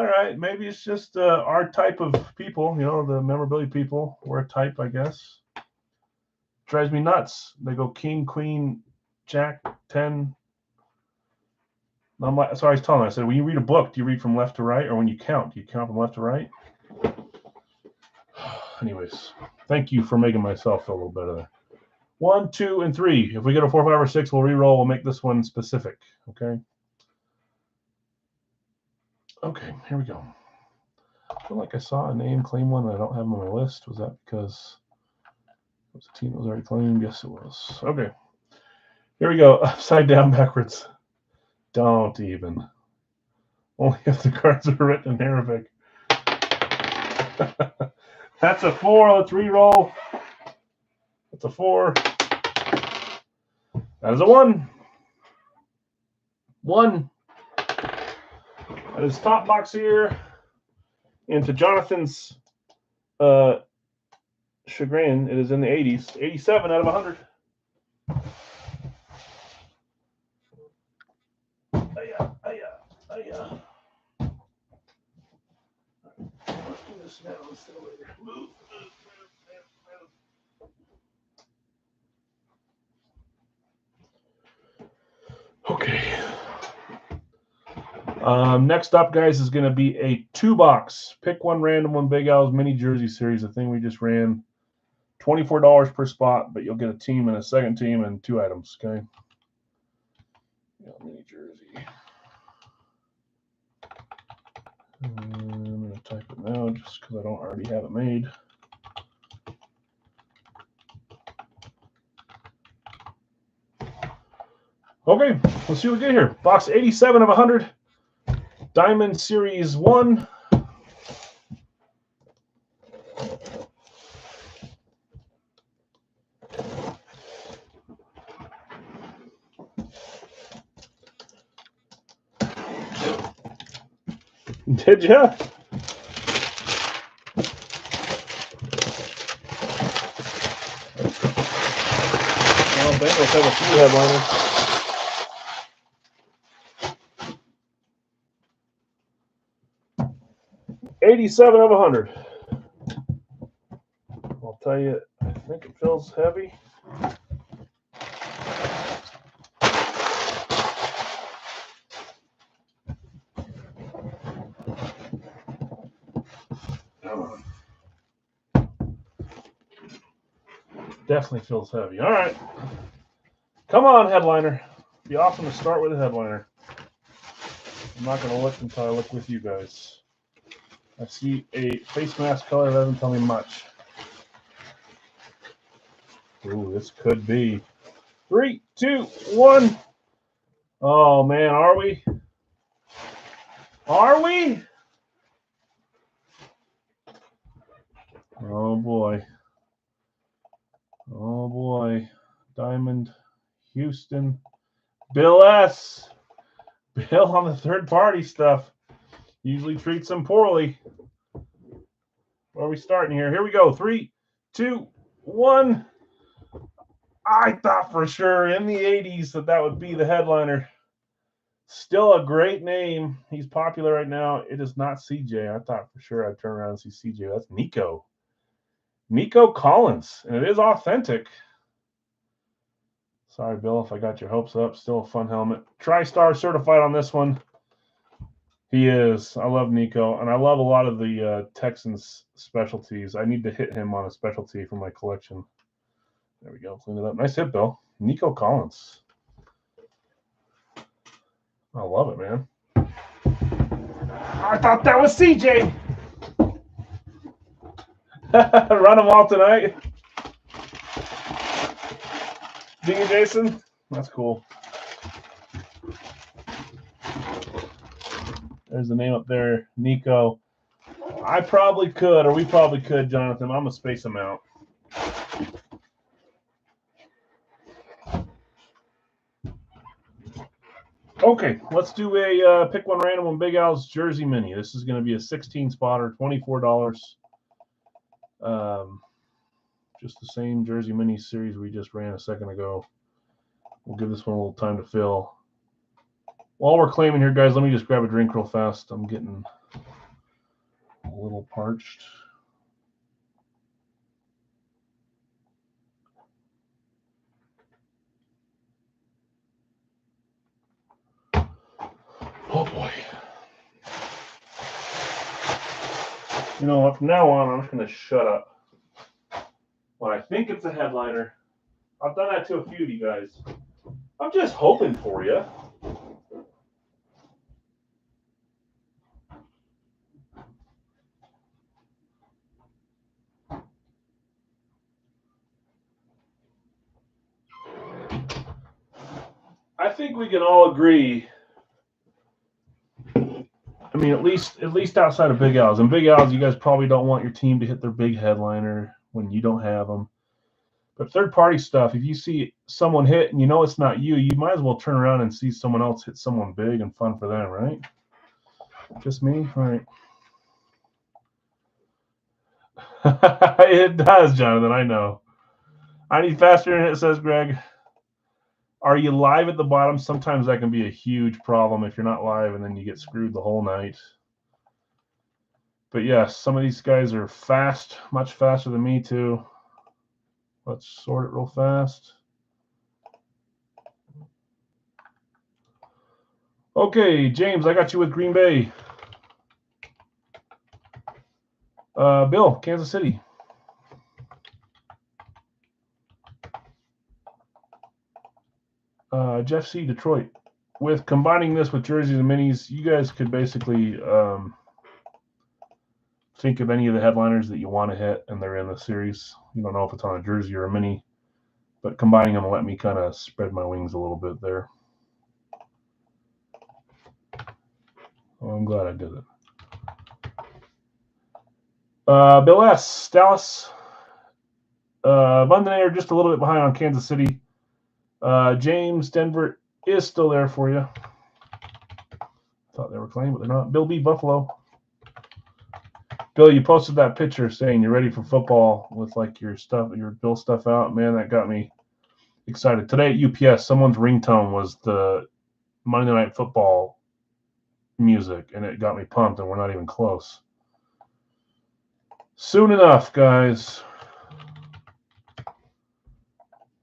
right, maybe it's just our type of people, you know, the memorabilia people. We're a type, I guess. Drives me nuts. They go king, queen, jack, 10. I'm like, so I was telling them, I said, when you read a book, do you read from left to right? Or when you count, do you count from left to right? Anyways, thank you for making myself feel a little better. 1, 2, and 3. If we get a 4, 5, or 6, we'll re-roll. We'll make this one specific. Okay. Okay, here we go. I feel like I saw a name claim one and I don't have them on my list. Was that because it was a team that was already claimed? Yes, it was. Okay. Here we go. Upside down, backwards. Don't even. Only if the cards are written in Arabic. That's a 4. Let's re-roll. That's a 4. That is a 1. 1. That is top box here. Into Jonathan's chagrin, it is in the 80s. 87 out of 100. Let's do this now instead of later. Move. Okay. Next up, guys, is going to be a 2-box. Pick one random one Big Al's mini jersey series, the thing we just ran. $24 per spot, but you'll get a team and a second team and 2 items, okay? Mini jersey. I'm going to type it now just because I don't already have it made. Okay, let's see what we get here. Box 87 of 100. Diamond Series 1. Did ya? Well, Bengals have a few headliners. $87 of 100. I'll tell you, I think it feels heavy. Definitely feels heavy. All right. Come on, headliner. Be awesome to start with a headliner. I'm not going to look until I look with you guys. I see a face mask color that doesn't tell me much. Ooh, this could be. 3, 2, 1. Oh, man, are we? Are we? Oh, boy. Oh, boy. Diamond, Houston. Bill S. Bill on the third-party stuff. Usually treats them poorly. Where are we starting here? Here we go. 3, 2, 1. I thought for sure in the 80s that would be the headliner. Still a great name. He's popular right now. It is not CJ. I thought for sure I'd turn around and see CJ. That's Nico. Nico Collins. And it is authentic. Sorry, Bill, if I got your hopes up. Still a fun helmet. TriStar certified on this one. He is. I love Nico. And I love a lot of the Texans specialties. I need to hit him on a specialty for my collection. There we go. Clean it up. Nice hit, Bill. Nico Collins. I love it, man. I thought that was CJ. Run them all tonight. Dingy Jason. That's cool. There's the name up there. Nico. I probably could, or we probably could, Jonathan. I'm going to space them out. Okay, let's do a pick one random on Big Al's Jersey Mini. This is going to be a 16-spotter, $24. Just the same Jersey Mini series we just ran a second ago. We'll give this one a little time to fill. While we're claiming here, guys, let me just grab a drink real fast. I'm getting a little parched. Oh, boy. You know, from now on, I'm just going to shut up. When I think it's a headliner, I've done that to a few of you guys. I'm just hoping for you. I think we can all agree. I mean, at least outside of Big Al's. And Big Al's, you guys probably don't want your team to hit their big headliner when you don't have them. But third-party stuff, if you see someone hit and you know it's not you, you might as well turn around and see someone else hit someone big and fun for them, right? Just me? All right. It does, Jonathan, I know. I need faster internet, says Greg. Are you live at the bottom? Sometimes that can be a huge problem if you're not live and then you get screwed the whole night. But yes, some of these guys are fast, much faster than me too. Let's sort it real fast. Okay, James, I got you with Green Bay. Bill, Kansas City. Jeff C, Detroit. With combining this with jerseys and minis, you guys could basically think of any of the headliners that you want to hit, and they're in the series. You don't know if it's on a jersey or a mini, but combining them will let me kind of spread my wings a little bit there. Oh, I'm glad I did it. Bill S, Dallas. London Air just a little bit behind on Kansas City. James, Denver is still there for you. Thought they were playing, but they're not. Bill B, Buffalo. Bill, you posted that picture saying you're ready for football with like your stuff, your Bill stuff out. Man, that got me excited. Today at UPS, someone's ringtone was the Monday Night Football music, and it got me pumped, and we're not even close. Soon enough, guys.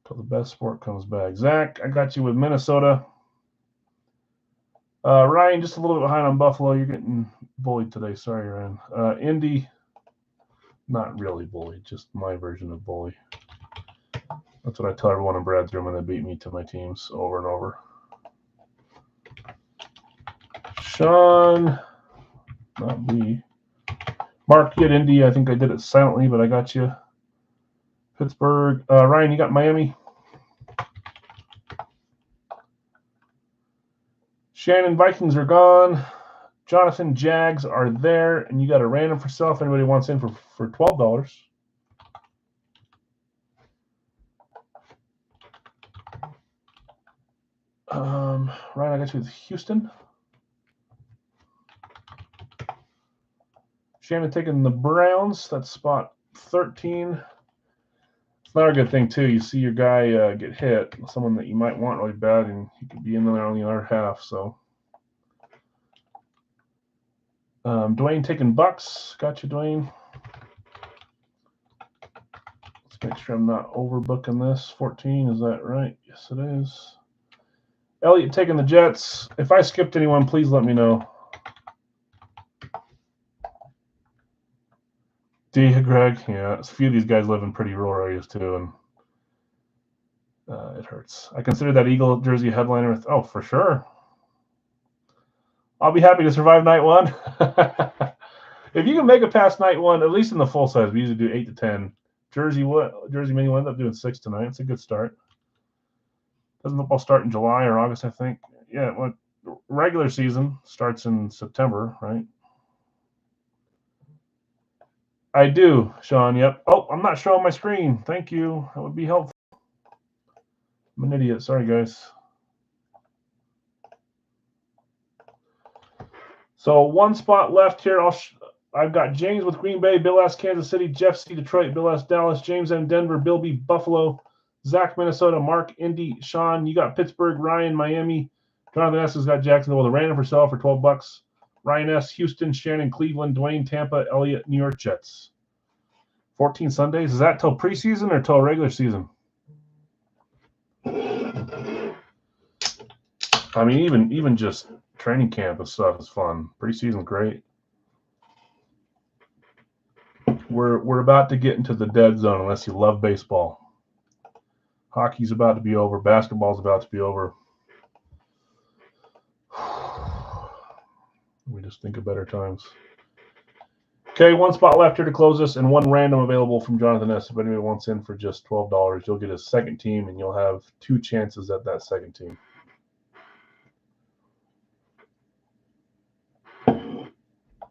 Till the best sport comes back. Zach, I got you with Minnesota. Ryan, just a little bit behind on Buffalo. You're getting bullied today. Sorry, Ryan. Indy, not really bullied, just my version of bully. That's what I tell everyone in Brad's room when they beat me to my teams over and over. Sean, not me. Mark, you had Indy. I think I did it silently, but I got you. Pittsburgh. Ryan, you got Miami. Shannon, Vikings are gone. Jonathan, Jags are there, and you got a random for sale if anybody wants in for $12. Ryan, I got you with Houston. Shannon taking the Browns. That's spot 13. It's not a good thing, too. You see your guy get hit, someone that you might want really bad, and he could be in there on the other half. So, Dwayne taking Bucks. Got you, Dwayne. Let's make sure I'm not overbooking this. 14, is that right? Yes, it is. Elliot taking the Jets. If I skipped anyone, please let me know. Greg, yeah, a few of these guys live in pretty rural areas too, and it hurts. I consider that Eagle jersey headliner. Oh, for sure. I'll be happy to survive night one. If you can make it past night one, at least in the full size, we usually do 8 to 10. Jersey mini will end up doing 6 tonight. It's a good start. Doesn't football start in July or August, I think? Yeah, well, regular season starts in September, right? I do, Sean. Yep. Oh, I'm not showing my screen. Thank you. That would be helpful. I'm an idiot. Sorry, guys. So one spot left here. I've got James with Green Bay, Bill S, Kansas City, Jeff C, Detroit, Bill S, Dallas, James M, Denver, Bill B, Buffalo, Zach, Minnesota, Mark, Indy, Sean, you got Pittsburgh, Ryan, Miami, Jonathan S has got Jacksonville with a random for sale for $12. Ryan S, Houston, Shannon, Cleveland, Dwayne, Tampa, Elliott, New York Jets. 14 Sundays. Is that till preseason or till regular season? I mean, even just training camp and stuff is fun. Preseason, great. We're about to get into the dead zone unless you love baseball. Hockey's about to be over. Basketball's about to be over. Let me just think of better times. Okay, one spot left here to close this, and one random available from Jonathan S. If anybody wants in for just $12, you'll get a second team, and you'll have 2 chances at that second team. And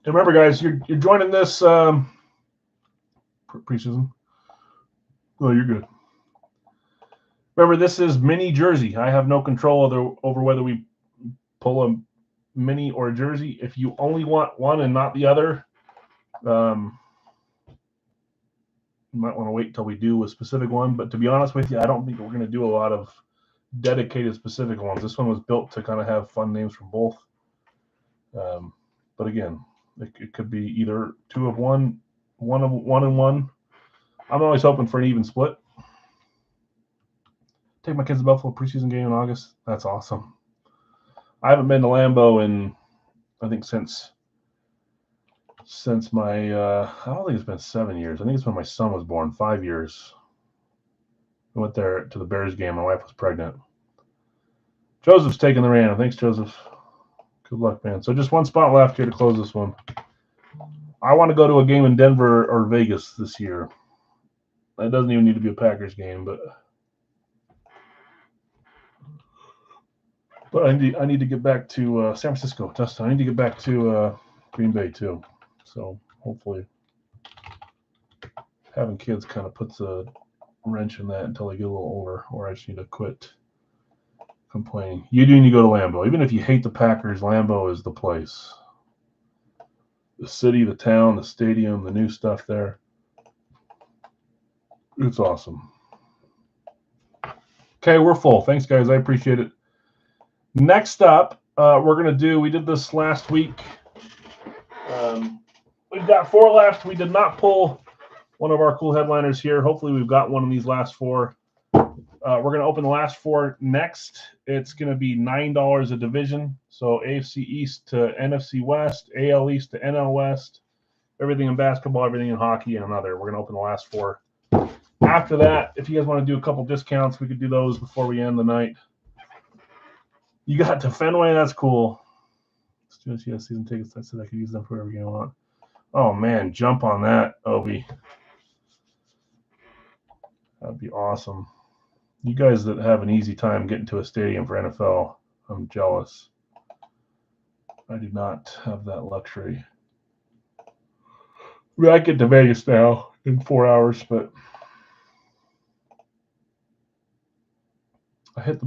remember, guys, you're joining this preseason. Oh, you're good. Remember, this is mini jersey. I have no control over whether we pull a mini or a jersey. If you only want one and not the other, you might want to wait until we do a specific one. But to be honest with you, I don't think we're going to do a lot of dedicated specific ones. This one was built to kind of have fun names from both. But again, it could be either 2 of one, 1 of 1 and 1. I'm always hoping for an even split. Take my kids to Buffalo preseason game in August. That's awesome. I haven't been to Lambeau in, I think, since my, I don't think it's been 7 years. I think it's when my son was born, 5 years. I went there to the Bears game. My wife was pregnant. Joseph's taking the random. Thanks, Joseph. Good luck, man. So just one spot left here to close this one. I want to go to a game in Denver or Vegas this year. It doesn't even need to be a Packers game, but I need to get back to San Francisco, Dustin. I need to get back to Green Bay too. So hopefully having kids kind of puts a wrench in that until they get a little older, or I just need to quit complaining. You do need to go to Lambeau. Even if you hate the Packers, Lambeau is the place. The city, the town, the stadium, the new stuff there. It's awesome. Okay, we're full. Thanks, guys. I appreciate it. Next up, we're going to do, we did this last week. We've got 4 left. We did not pull one of our cool headliners here. Hopefully we've got one of these last 4. We're going to open the last 4 next. It's going to be $9 a division. So AFC East to NFC West, AL East to NL West, everything in basketball, everything in hockey, and another. We're going to open the last 4. After that, if you guys want to do a couple discounts, we could do those before we end the night. You got to Fenway. That's cool. Students, yes, season tickets. I said I could use them for whatever you want. Oh, man, jump on that, Obi. That'd be awesome. You guys that have an easy time getting to a stadium for NFL, I'm jealous. I do not have that luxury. I mean, I get to Vegas now in 4 hours, but I hit the button.